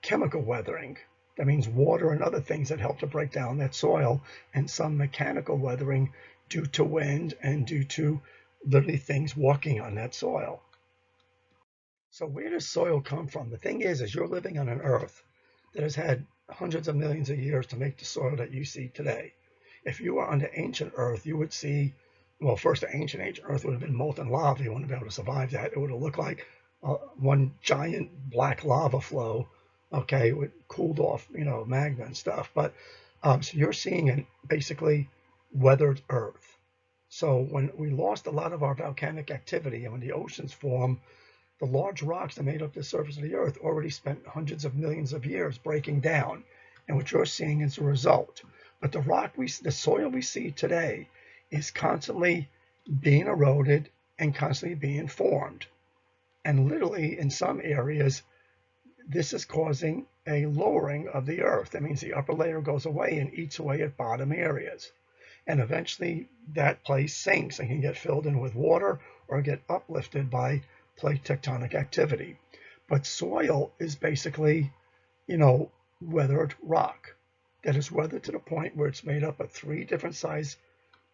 chemical weathering. That means water and other things that help to break down that soil, and some mechanical weathering due to wind and due to literally things walking on that soil. So where does soil come from? The thing is you're living on an earth that has had hundreds of millions of years to make the soil that you see today. If you were on the ancient earth, you would see, well, first the ancient earth would have been molten lava. You wouldn't be able to survive that. It would have looked like one giant black lava flow, okay, with cooled off, magma and stuff. But so you're seeing a basically weathered earth. So when we lost a lot of our volcanic activity and when the oceans form, the large rocks that made up the surface of the earth already spent hundreds of millions of years breaking down. And what you're seeing is a result. But the soil we see today is constantly being eroded and constantly being formed. And literally in some areas, this is causing a lowering of the earth. That means the upper layer goes away and eats away at bottom areas. And eventually that place sinks and can get filled in with water or get uplifted by plate tectonic activity. But soil is basically, weathered rock that is weathered to the point where it's made up of 3 different size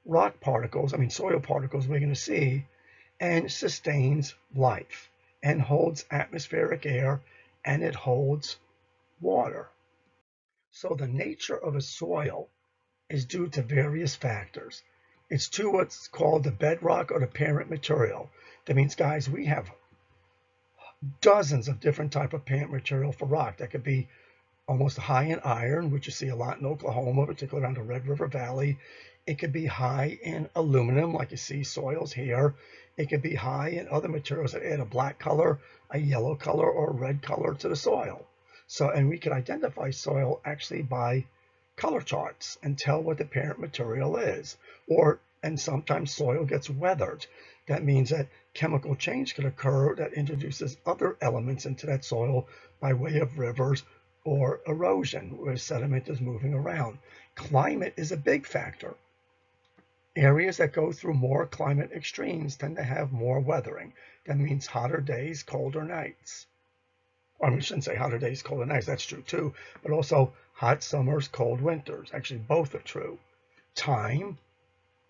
rock particles, soil particles we're going to see, and sustains life and holds atmospheric air and it holds water. So the nature of a soil is due to various factors. It's to what's called the bedrock or the parent material. That means, guys, we have dozens of different type of parent material for rock. That could be almost high in iron, which you see a lot in Oklahoma, particularly around the Red River Valley. It could be high in aluminum, like you see soils here. It could be high in other materials that add a black color, a yellow color, or a red color to the soil. So, and we could identify soil actually by color charts and tell what the parent material is. And sometimes soil gets weathered. That means that chemical change can occur that introduces other elements into that soil by way of rivers or erosion, where sediment is moving around. Climate is a big factor. Areas that go through more climate extremes tend to have more weathering. That means hotter days, colder nights. I shouldn't say hotter days, colder nights, that's true too, but also hot summers, cold winters. Actually, both are true. Time,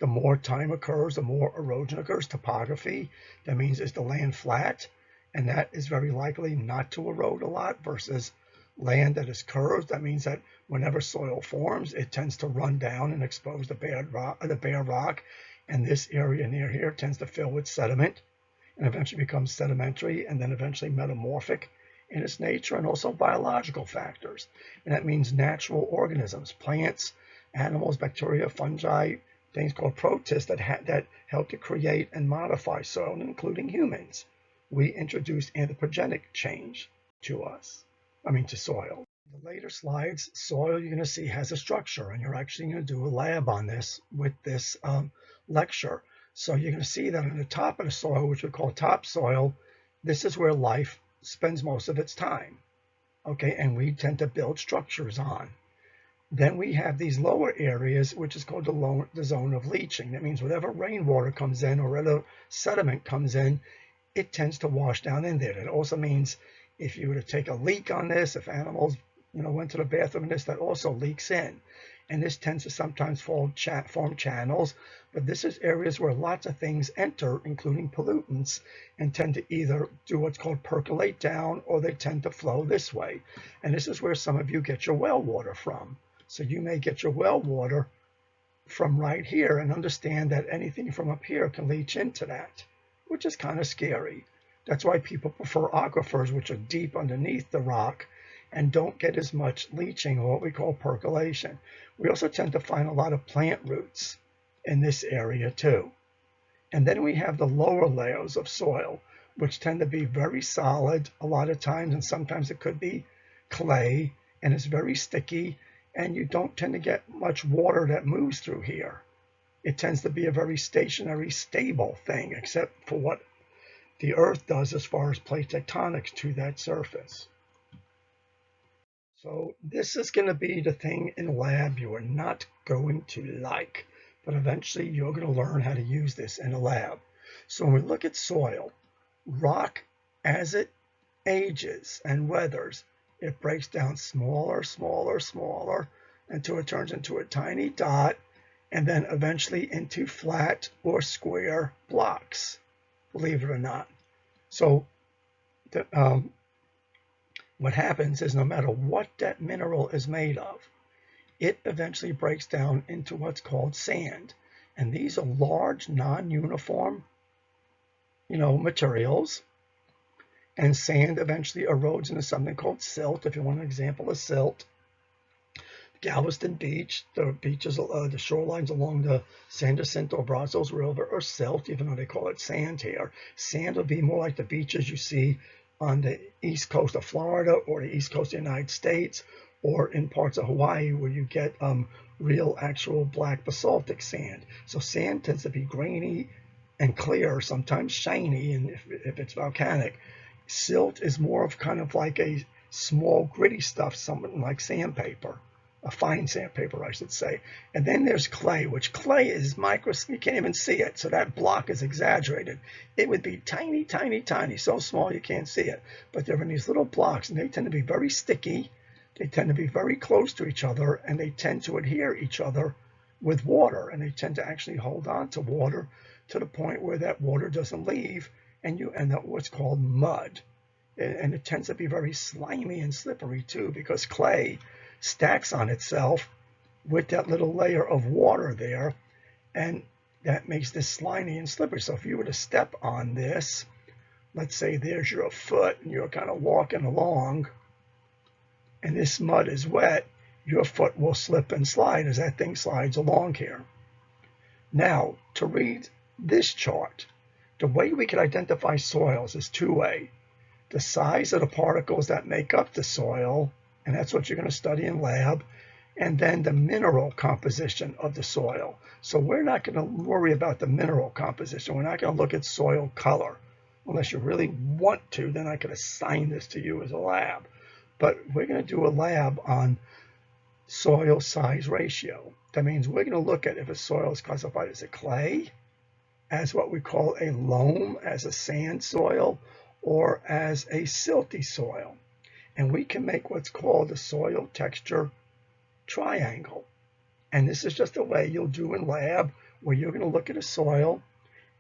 the more time occurs, the more erosion occurs. Topography, that means is the land flat, and that is very likely not to erode a lot versus land that is curved. That means that whenever soil forms, it tends to run down and expose the bare rock, and this area near here tends to fill with sediment and eventually becomes sedimentary and then eventually metamorphic in its nature, and also biological factors. And that means natural organisms, plants, animals, bacteria, fungi, things called protists that help to create and modify soil, including humans. We introduced anthropogenic change to soil. In the later slides, soil you're going to see has a structure, and you're actually going to do a lab on this with this lecture. So you're going to see that on the top of the soil, which we call topsoil, this is where life spends most of its time, okay, and we tend to build structures on. Then we have these lower areas, which is called the zone of leaching. That means whatever rainwater comes in or whatever sediment comes in, it tends to wash down in there. It also means if you were to take a leak on this, if animals went to the bathroom in this, that also leaks in. And this tends to sometimes form channels, but this is areas where lots of things enter, including pollutants, and tend to either do what's called percolate down, or they tend to flow this way. And this is where some of you get your well water from. So you may get your well water from right here and understand that anything from up here can leach into that, which is kind of scary. That's why people prefer aquifers, which are deep underneath the rock and don't get as much leaching, or what we call percolation. We also tend to find a lot of plant roots in this area too. And then we have the lower layers of soil, which tend to be very solid a lot of times, and sometimes it could be clay, and it's very sticky, and you don't tend to get much water that moves through here. It tends to be a very stationary, stable thing, except for what the Earth does as far as plate tectonics to that surface. So this is going to be the thing in lab you are not going to like, but eventually you're going to learn how to use this in a lab. So when we look at soil, rock, as it ages and weathers, it breaks down smaller, smaller, smaller, until it turns into a tiny dot, and then eventually into flat or square blocks, believe it or not. So what happens is no matter what that mineral is made of, it eventually breaks down into what's called sand. And these are large, non-uniform, materials. And sand eventually erodes into something called silt, if you want an example of silt. Galveston Beach, the beaches, the shorelines along the San Jacinto Brazos River are silt, even though they call it sand here. Sand would be more like the beaches you see on the east coast of Florida or the east coast of the United States, or in parts of Hawaii where you get real actual black basaltic sand. So sand tends to be grainy and clear, sometimes shiny, and if it's volcanic. Silt is more of kind of like a small gritty stuff, something like sandpaper, a fine sandpaper, I should say. And then there's clay, which clay is microscopic, you can't even see it, so that block is exaggerated. It would be tiny, tiny, tiny, so small you can't see it. But they're in these little blocks, and they tend to be very sticky, they tend to be very close to each other, and they tend to adhere each other with water, and they tend to actually hold on to water to the point where that water doesn't leave, and you end up with what's called mud. And it tends to be very slimy and slippery too, because clay stacks on itself with that little layer of water there, and that makes this slimy and slippery. So if you were to step on this, let's say there's your foot and you're kind of walking along and this mud is wet, your foot will slip and slide as that thing slides along here. Now, to read this chart, the way we can identify soils is two-way. The size of the particles that make up the soil, and that's what you're going to study in lab, and then the mineral composition of the soil. So we're not going to worry about the mineral composition. We're not going to look at soil color. Unless you really want to, then I could assign this to you as a lab. But we're going to do a lab on soil size ratio. That means we're going to look at if a soil is classified as a clay, as what we call a loam, as a sand soil, or as a silty soil. And we can make what's called a soil texture triangle. And this is just a way you'll do in lab, where you're going to look at a soil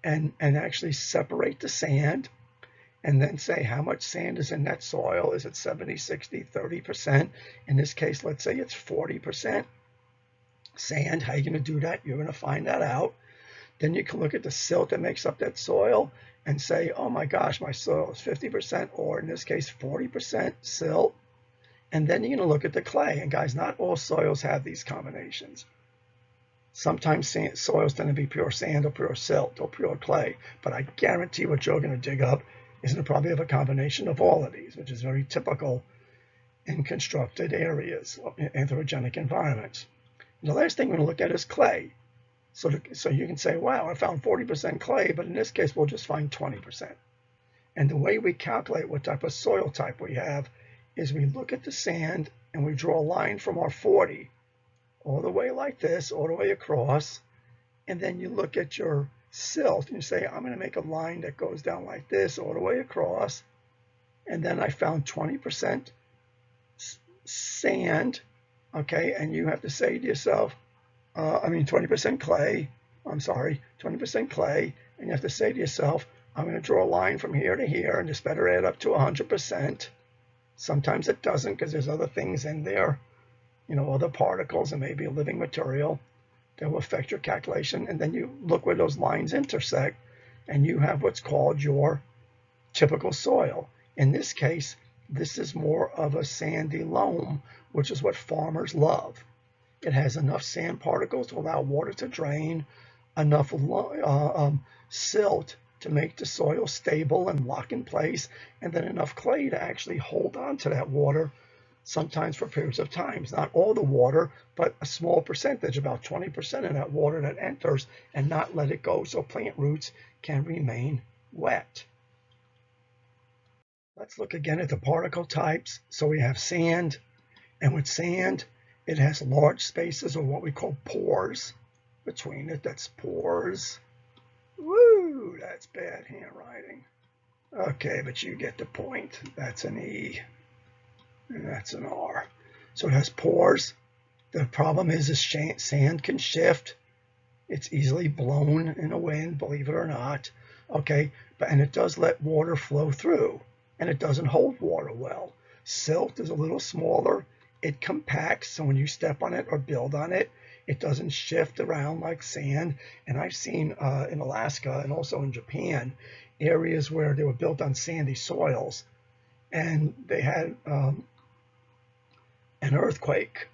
and actually separate the sand, and then say how much sand is in that soil. Is it 70, 60, 30%? In this case, let's say it's 40% sand. How are you going to do that? You're going to find that out. Then you can look at the silt that makes up that soil and say, oh my gosh, my soil is 50%, or in this case, 40% silt. And then you're going to look at the clay. And guys, not all soils have these combinations. Sometimes soils tend to be pure sand or pure silt or pure clay. But I guarantee what you're going to dig up is going to probably have a combination of all of these, which is very typical in constructed areas, anthropogenic environments. And the last thing we're going to look at is clay. So you can say, wow, I found 40% clay, but in this case, we'll just find 20%. And the way we calculate what type of soil type we have is we look at the sand and we draw a line from our 40 all the way like this, all the way across. And then you look at your silt and you say, I'm going to make a line that goes down like this all the way across. And then I found 20% sand, okay? And you have to say to yourself, 20% clay, 20% clay, and you have to say to yourself, I'm going to draw a line from here to here, and this better add up to 100%. Sometimes it doesn't, because there's other things in there, other particles and maybe a living material. that will affect your calculation. And then you look where those lines intersect, and you have what's called your typical soil. In this case, this is more of a sandy loam, which is what farmers love. It has enough sand particles to allow water to drain, enough silt to make the soil stable and lock in place, and then enough clay to actually hold on to that water, sometimes for periods of time. Not all the water, but a small percentage, about 20% of that water that enters, and not let it go so plant roots can remain wet. Let's look again at the particle types. So we have sand, and with sand, it has large spaces, or what we call pores, between it. That's pores. Woo, that's bad handwriting. Okay, but you get the point. That's an E, and that's an R. So it has pores. The problem is sand can shift. It's easily blown in a wind, believe it or not. Okay, and it does let water flow through, and it doesn't hold water well. Silt is a little smaller. It compacts, so when you step on it or build on it, it doesn't shift around like sand. And I've seen in Alaska and also in Japan, areas where they were built on sandy soils, and they had an earthquake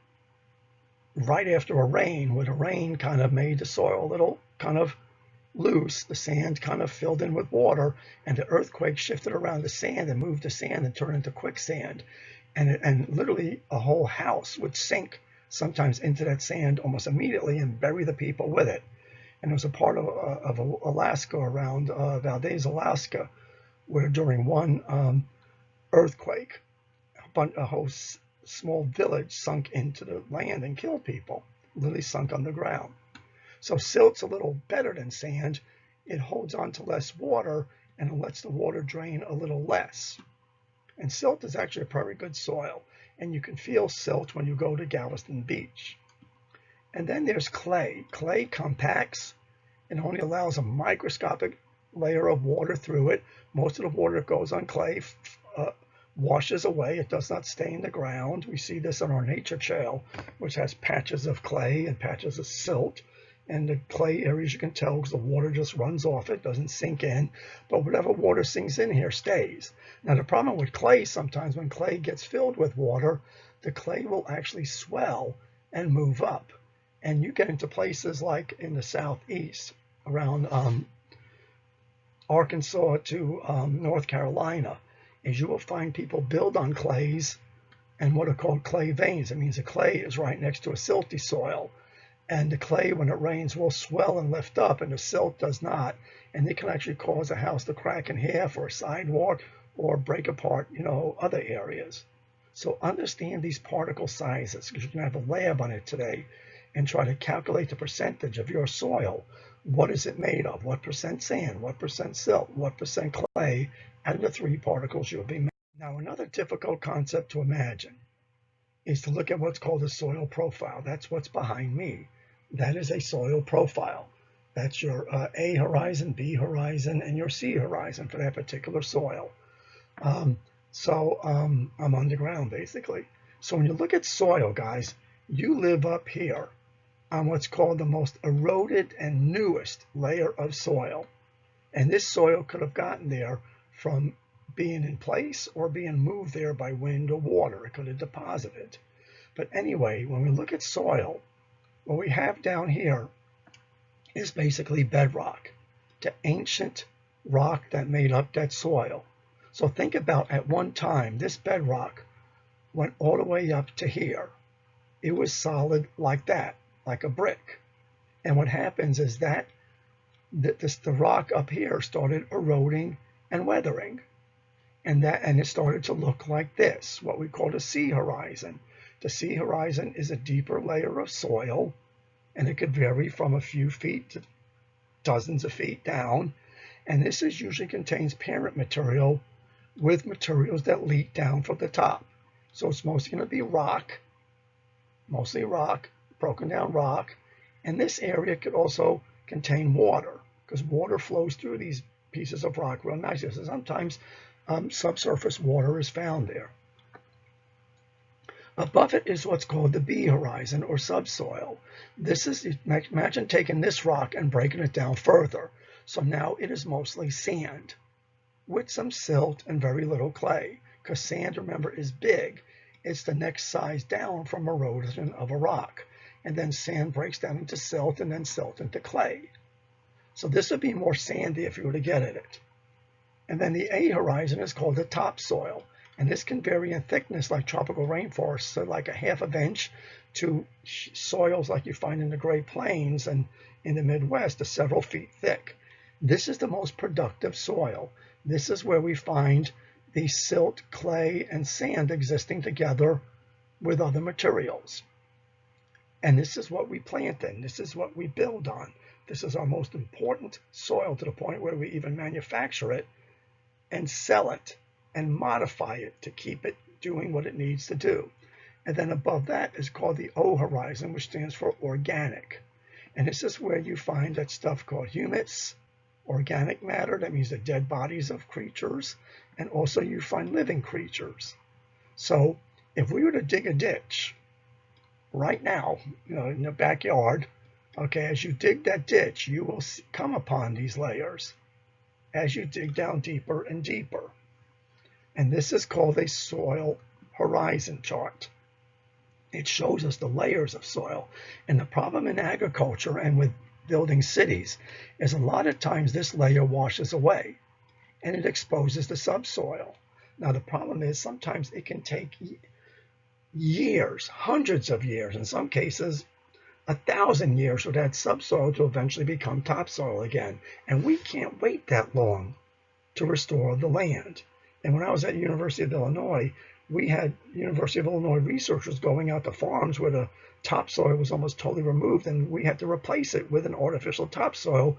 right after a rain, where the rain kind of made the soil a little kind of loose. The sand kind of filled in with water, and the earthquake shifted around the sand and moved the sand and turned into quicksand. And literally a whole house would sink sometimes into that sand almost immediately and bury the people with it. And it was a part of Alaska, around Valdez, Alaska, where during one earthquake, a whole small village sunk into the land and killed people, literally sunk underground. So silt's a little better than sand. It holds on to less water, and it lets the water drain a little less. And silt is actually a very good soil, and you can feel silt when you go to Galveston Beach. And then there's clay. Clay compacts and only allows a microscopic layer of water through it. Most of the water that goes on clay washes away. It does not stay in the ground. We see this on our nature trail, which has patches of clay and patches of silt. And the clay areas, you can tell because the water just runs off it, doesn't sink in. But whatever water sinks in here stays. Now, the problem with clay, sometimes when clay gets filled with water, the clay will actually swell and move up. And you get into places like in the southeast, around Arkansas to North Carolina, is you will find people build on clays and what are called clay veins. It means the clay is right next to a silty soil. And the clay, when it rains, will swell and lift up, and the silt does not. And it can actually cause a house to crack in half, or a sidewalk, or break apart, other areas. So understand these particle sizes, because you can have a lab on it today and try to calculate the percentage of your soil. What is it made of? What percent sand? What percent silt? What percent clay? Out of the 3 particles you'll be made. Now, another difficult concept to imagine is to look at what's called a soil profile. That's what's behind me. That is a soil profile. That's your A horizon, B horizon, and your C horizon for that particular soil. I'm underground, basically. So when you look at soil, guys, you live up here on what's called the most eroded and newest layer of soil. And this soil could have gotten there from being in place or being moved there by wind or water. It could have deposited. But anyway, when we look at soil, what we have down here is basically bedrock, the ancient rock that made up that soil. So think about, at one time, this bedrock went all the way up to here. It was solid like that, like a brick. And what happens is that the rock up here started eroding and weathering. And it started to look like this, what we call the sea horizon. The sea horizon is a deeper layer of soil, and it could vary from a few feet to dozens of feet down. And this usually contains parent material with materials that leak down from the top. So it's mostly going to be rock, mostly rock, broken down rock. And this area could also contain water, because water flows through these pieces of rock real nicely. So sometimes subsurface water is found there. Above it is what's called the B horizon or subsoil. This is, imagine taking this rock and breaking it down further. So now it is mostly sand with some silt and very little clay, because sand, remember, is big. It's the next size down from erosion of a rock. And then sand breaks down into silt and then silt into clay. So this would be more sandy if you were to get at it. And then the A horizon is called the topsoil. And this can vary in thickness like tropical rainforests, so like a half of inch to soils like you find in the Great Plains and in the Midwest to several feet thick. This is the most productive soil. This is where we find the silt, clay, and sand existing together with other materials. And this is what we plant in. This is what we build on. This is our most important soil to the point where we even manufacture it and sell it and modify it to keep it doing what it needs to do. And then above that is called the O horizon, which stands for organic. And this is where you find that stuff called humus, organic matter, that means the dead bodies of creatures, and also you find living creatures. So if we were to dig a ditch right now, in the backyard, okay, as you dig that ditch, you will come upon these layers as you dig down deeper and deeper. And this is called a soil horizon chart. It shows us the layers of soil. And the problem in agriculture and with building cities is a lot of times this layer washes away and it exposes the subsoil. Now the problem is sometimes it can take years, hundreds of years, in some cases 1,000 years for that subsoil to eventually become topsoil again. And we can't wait that long to restore the land. And when I was at University of Illinois, we had University of Illinois researchers going out to farms where the topsoil was almost totally removed, and we had to replace it with an artificial topsoil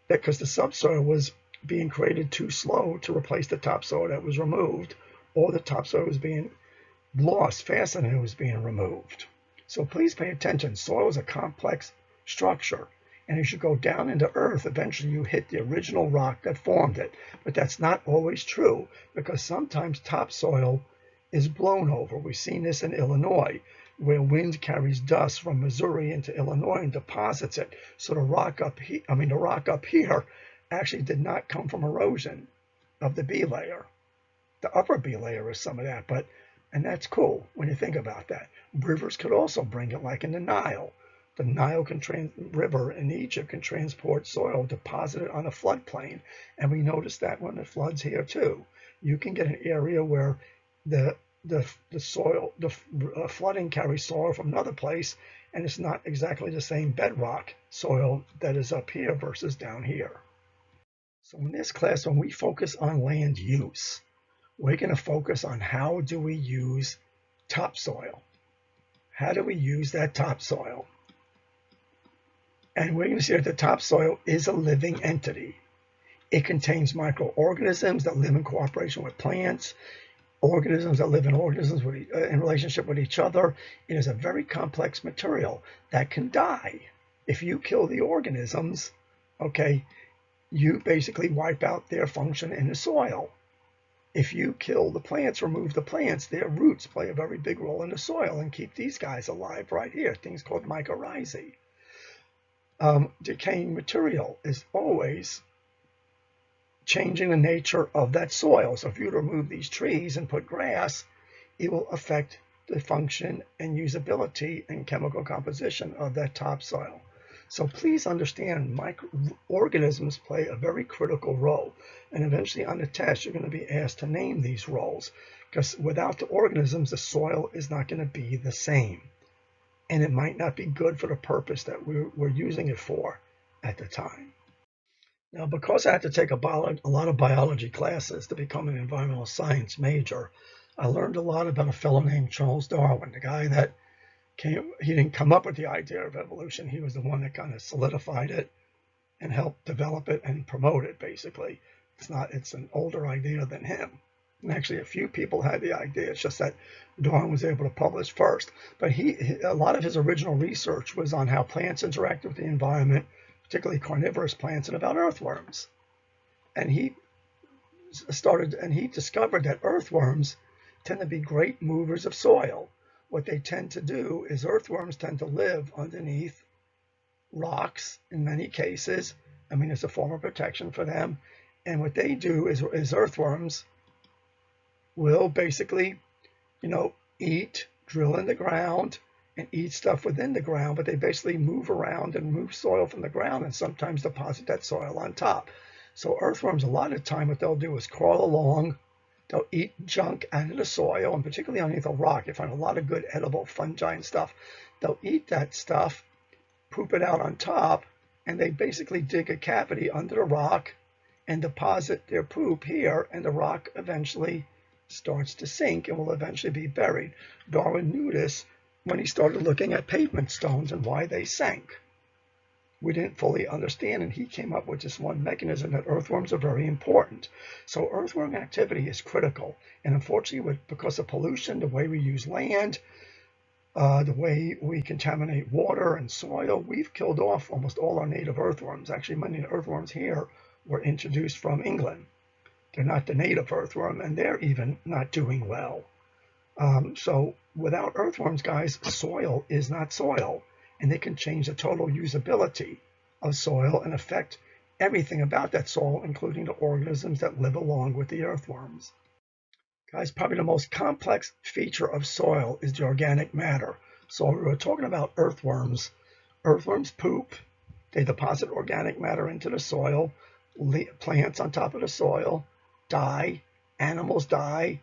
because the subsoil was being created too slow to replace the topsoil that was removed, or the topsoil was being lost faster than it was being removed. So please pay attention. Soil is a complex structure. And as you go down into earth, eventually you hit the original rock that formed it. But that's not always true, because sometimes topsoil is blown over. We've seen this in Illinois, where wind carries dust from Missouri into Illinois and deposits it. So the rock up here actually did not come from erosion of the B layer. The upper B layer is some of that, and that's cool when you think about that. Rivers could also bring it, like in the Nile. The Nile River in Egypt can transport soil deposited on a floodplain, and we notice that when it floods here too. You can get an area where the flooding carries soil from another place, and it's not exactly the same bedrock soil that is up here versus down here. So in this class, when we focus on land use, we're going to focus on how do we use topsoil. How do we use that topsoil? And we're going to see that the topsoil is a living entity. It contains microorganisms that live in cooperation with plants, organisms that live in organisms in relationship with each other. It is a very complex material that can die. If you kill the organisms, okay, you basically wipe out their function in the soil. If you kill the plants, remove the plants, their roots play a very big role in the soil and keep these guys alive right here, things called mycorrhizae. Decaying material is always changing the nature of that soil. So if you remove these trees and put grass, it will affect the function and usability and chemical composition of that topsoil. So please understand, microorganisms play a very critical role. And eventually on the test, you're going to be asked to name these roles, because without the organisms, the soil is not going to be the same. And it might not be good for the purpose that we're using it for at the time. Now, because I had to take a lot of biology classes to become an environmental science major, I learned a lot about a fellow named Charles Darwin, the guy that he didn't come up with the idea of evolution. He was the one that kind of solidified it and helped develop it and promote it, basically. It's an older idea than him. And actually, a few people had the idea. It's just that Darwin was able to publish first. But a lot of his original research was on how plants interact with the environment, particularly carnivorous plants, and about earthworms. And he discovered that earthworms tend to be great movers of soil. what they tend to do is earthworms tend to live underneath rocks in many cases. I mean, it's a form of protection for them. And what they do is earthworms will basically, eat, drill in the ground, and eat stuff within the ground, but they basically move around and move soil from the ground and sometimes deposit that soil on top. So earthworms, a lot of the time, what they'll do is crawl along. They'll eat junk out of the soil, and particularly underneath a rock, you find a lot of good edible fungi and stuff. They'll eat that stuff, poop it out on top, and they basically dig a cavity under the rock and deposit their poop here, and the rock eventually starts to sink and will eventually be buried. Darwin knew this when he started looking at pavement stones and why they sank. We didn't fully understand, and he came up with this one mechanism that earthworms are very important. So earthworm activity is critical, and unfortunately, because of pollution, the way we use land, the way we contaminate water and soil, we've killed off almost all our native earthworms. Actually, many of the earthworms here were introduced from England. They're not the native earthworm, and they're even not doing well. So without earthworms, guys, soil is not soil, and they can change the total usability of soil and affect everything about that soil, including the organisms that live along with the earthworms. Guys, probably the most complex feature of soil is the organic matter. So we were talking about earthworms. Earthworms poop. They deposit organic matter into the soil. Plants on top of the soil die. Animals die.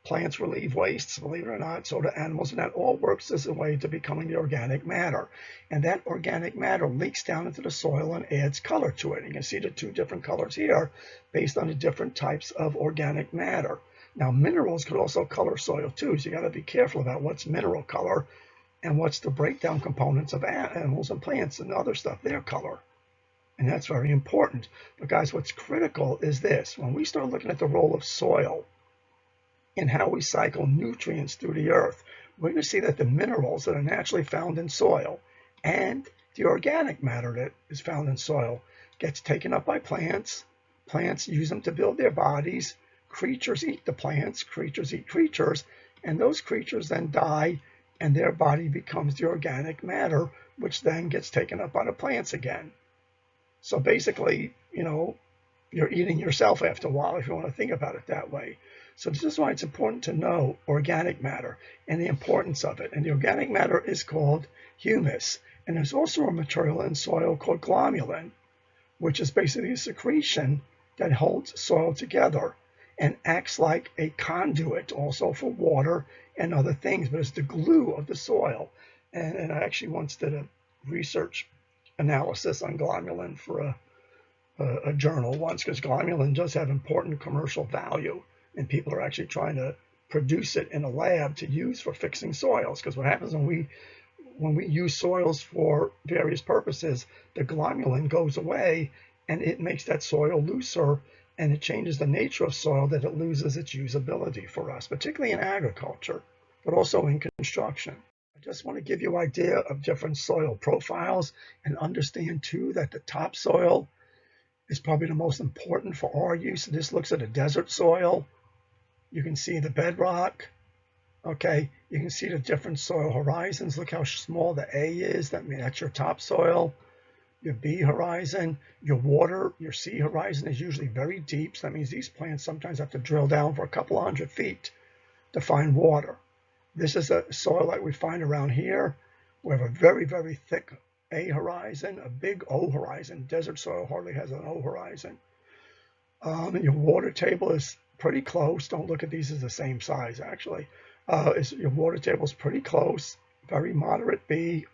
Plants relieve wastes, believe it or not, so do animals, and that all works as a way to becoming the organic matter. And that organic matter leaks down into the soil and adds color to it. You can see the two different colors here based on the different types of organic matter. Now, minerals could also color soil too, so you got to be careful about what's mineral color and what's the breakdown components of animals and plants and other stuff, their color. And that's very important. But guys, what's critical is this. When we start looking at the role of soil and how we cycle nutrients through the earth, we're going to see that the minerals that are naturally found in soil and the organic matter that is found in soil gets taken up by plants. Plants use them to build their bodies. Creatures eat the plants. Creatures eat creatures. And those creatures then die, and their body becomes the organic matter, which then gets taken up by the plants again. So basically, you're eating yourself after a while, if you want to think about it that way. So this is why it's important to know organic matter and the importance of it. And the organic matter is called humus. And there's also a material in soil called glomalin, which is basically a secretion that holds soil together and acts like a conduit also for water and other things, but it's the glue of the soil. And I actually once did a research analysis on glomalin for a journal once, because glomalin does have important commercial value, and people are actually trying to produce it in a lab to use for fixing soils. Because what happens when we use soils for various purposes, the glomalin goes away and it makes that soil looser, and it changes the nature of soil that it loses its usability for us, particularly in agriculture, but also in construction. I just want to give you an idea of different soil profiles, and understand too that the topsoil is probably the most important for our use. This looks at a desert soil. You can see the bedrock. Okay, you can see the different soil horizons. Look how small the A is. That's your topsoil. Your B horizon, your water, your C horizon is usually very deep. So that means these plants sometimes have to drill down for a couple of 100 feet to find water. This is a soil like we find around here. We have a very, very thick A horizon, a big O horizon. Desert soil hardly has an O horizon. And your water table is pretty close. Don't look at these as the same size, actually. Your water table is pretty close, very moderate B,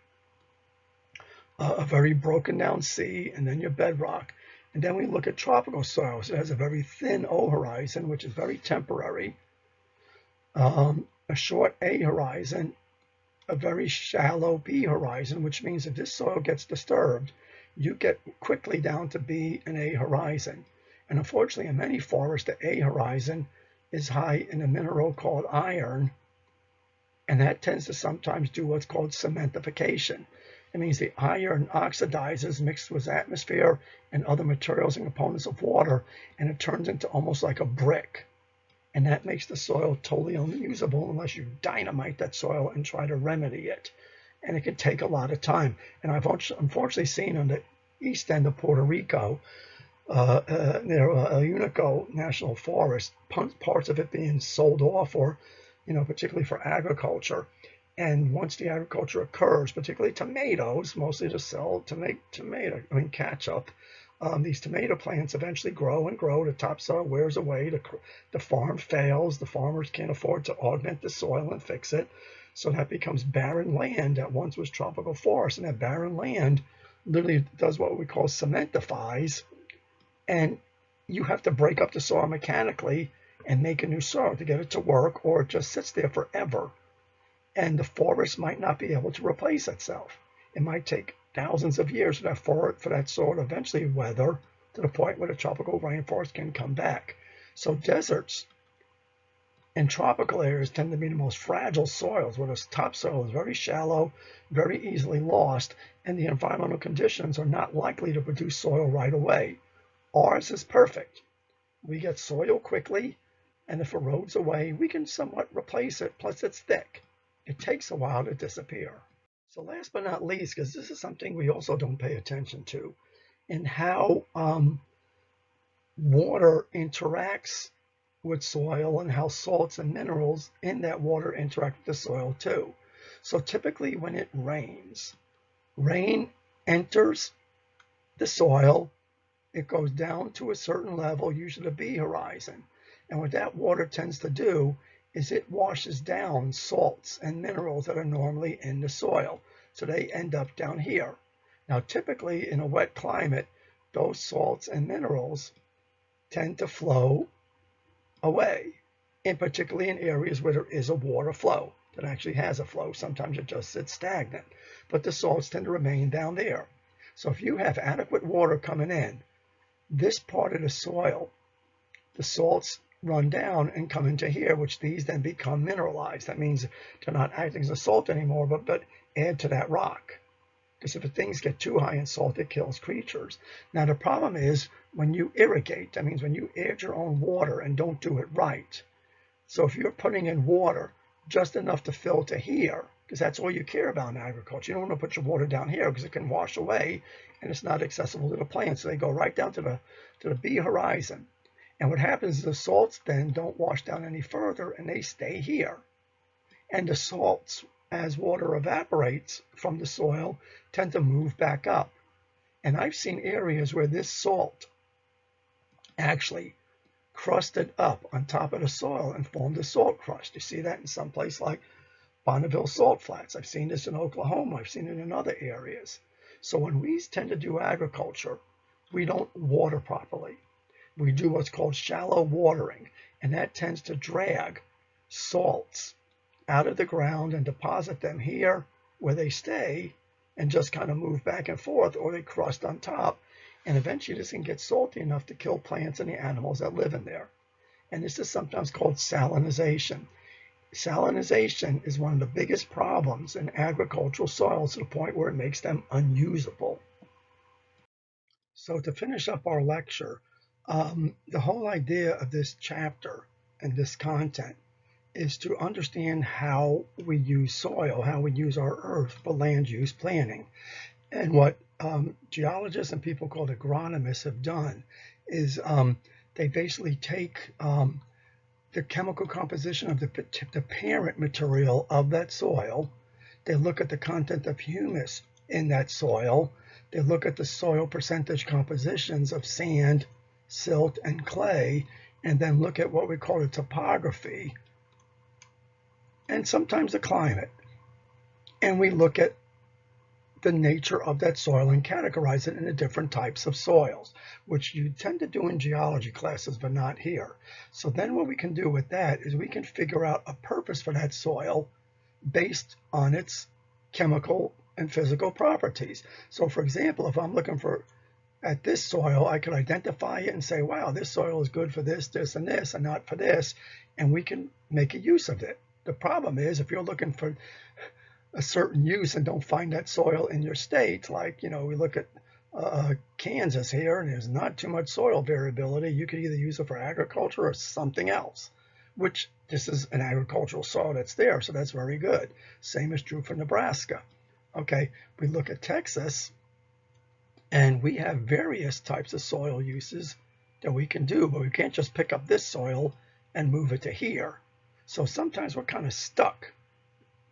a very broken down C, and then your bedrock. And then we look at tropical soils. It has a very thin O horizon, which is very temporary. A short A horizon, a very shallow B horizon, which means if this soil gets disturbed, you get quickly down to B and A horizon. And unfortunately, in many forests, the A horizon is high in a mineral called iron, and that tends to sometimes do what's called cementification. It means the iron oxidizes mixed with atmosphere and other materials and components of water, and it turns into almost like a brick. And that makes the soil totally unusable unless you dynamite that soil and try to remedy it. And it can take a lot of time. And I've unfortunately seen on the east end of Puerto Rico, near Unico National Forest, parts of it being sold off, or, particularly for agriculture. And once the agriculture occurs, particularly tomatoes, mostly to sell to make ketchup, these tomato plants eventually grow and grow. The topsoil wears away. The farm fails. The farmers can't afford to augment the soil and fix it. So that becomes barren land that once was tropical forest. And that barren land literally does what we call cementifies. And you have to break up the soil mechanically and make a new soil to get it to work, or it just sits there forever. And the forest might not be able to replace itself. It might take thousands of years for that soil to eventually weather to the point where the tropical rainforest can come back. So deserts and tropical areas tend to be the most fragile soils, where the topsoil is very shallow, very easily lost, and the environmental conditions are not likely to produce soil right away. Ours is perfect. We get soil quickly, and if it erodes away, we can somewhat replace it, plus it's thick. It takes a while to disappear. So last but not least, because this is something we also don't pay attention to, in how water interacts with soil and how salts and minerals in that water interact with the soil too. So typically when it rains, rain enters the soil, it goes down to a certain level, usually the B horizon. And what that water tends to do is it washes down salts and minerals that are normally in the soil. So they end up down here. Now, typically in a wet climate, those salts and minerals tend to flow away, and particularly in areas where there is a water flow that actually has a flow. Sometimes it just sits stagnant, but the salts tend to remain down there. So if you have adequate water coming in, this part of the soil, the salts run down and come into here, which these then become mineralized. That means they're not acting as a salt anymore, but add to that rock. Because if things get too high in salt, it kills creatures. Now the problem is when you irrigate, that means when you add your own water and don't do it right. So if you're putting in water just enough to fill to here, because that's all you care about in agriculture. You don't want to put your water down here because it can wash away and it's not accessible to the plants. So they go right down to the B horizon. And what happens is the salts then don't wash down any further and they stay here. And the salts, as water evaporates from the soil, tend to move back up. And I've seen areas where this salt actually crusted up on top of the soil and formed a salt crust. You see that in some place like Bonneville Salt Flats. I've seen this in Oklahoma. I've seen it in other areas. So when we tend to do agriculture, we don't water properly. We do what's called shallow watering, and that tends to drag salts out of the ground and deposit them here where they stay and just kind of move back and forth, or they crust on top. And eventually this can get salty enough to kill plants and the animals that live in there. And this is sometimes called salinization. Salinization is one of the biggest problems in agricultural soils, to the point where it makes them unusable. So to finish up our lecture, the whole idea of this chapter and this content is to understand how we use soil, how we use our earth for land use planning. And what geologists and people called agronomists have done is they basically take the chemical composition of the parent material of that soil. They look at the content of humus in that soil. They look at the soil percentage compositions of sand, silt, and clay, and then look at what we call the topography and sometimes the climate. And we look at the nature of that soil and categorize it into different types of soils, which you tend to do in geology classes, but not here. So then what we can do with that is we can figure out a purpose for that soil based on its chemical and physical properties. So for example, if I'm looking at this soil, I could identify it and say, wow, this soil is good for this, this, and this, and not for this, and we can make a use of it. The problem is if you're looking for a certain use and don't find that soil in your state, like, we look at Kansas here, and there's not too much soil variability. You could either use it for agriculture or something else. which this is an agricultural soil that's there, so that's very good. Same is true for Nebraska. Okay, we look at Texas, and we have various types of soil uses that we can do, but we can't just pick up this soil and move it to here. So sometimes we're kind of stuck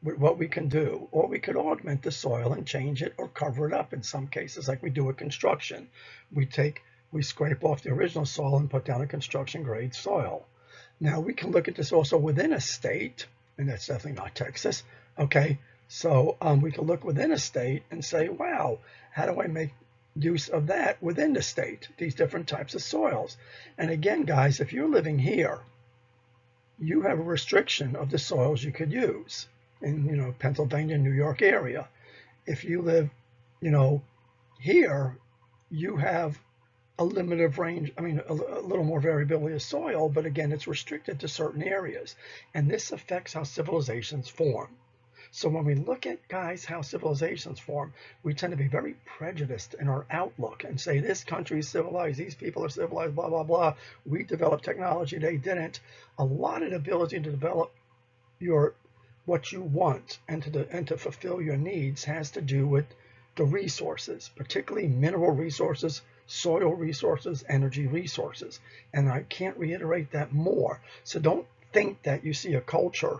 with what we can do, or we could augment the soil and change it or cover it up in some cases, like we do with construction. We scrape off the original soil and put down a construction grade soil. Now we can look at this also within a state, and that's definitely not Texas. Okay, so we can look within a state and say, wow, how do I make use of that within the state, these different types of soils? And again, guys, if you're living here, you have a restriction of the soils you could use in, Pennsylvania, New York area. If you live, here, you have a limited range, a little more variability of soil, but again, it's restricted to certain areas. And this affects how civilizations form. So when we look at, guys, how civilizations form, we tend to be very prejudiced in our outlook and say, this country is civilized, these people are civilized, blah, blah, blah. We developed technology, they didn't. A lot of the ability to develop what you want and to fulfill your needs has to do with the resources, particularly mineral resources, soil resources, energy resources. And I can't reiterate that more. So don't think that you see a culture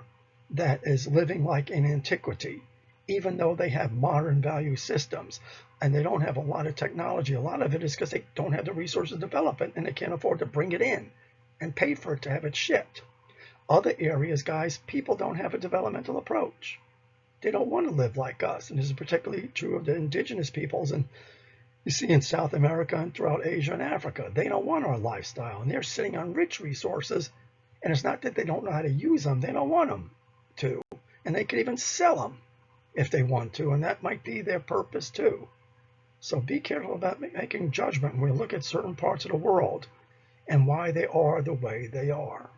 that is living like in antiquity, even though they have modern value systems and they don't have a lot of technology. A lot of it is because they don't have the resources to develop it and they can't afford to bring it in and pay for it to have it shipped. Other areas, guys, people don't have a developmental approach. They don't want to live like us. And this is particularly true of the indigenous peoples. And you see in South America and throughout Asia and Africa, they don't want our lifestyle. And they're sitting on rich resources. And it's not that they don't know how to use them. They don't want them to. And they could even sell them if they want to. And that might be their purpose too. So be careful about making judgment when we look at certain parts of the world and why they are the way they are.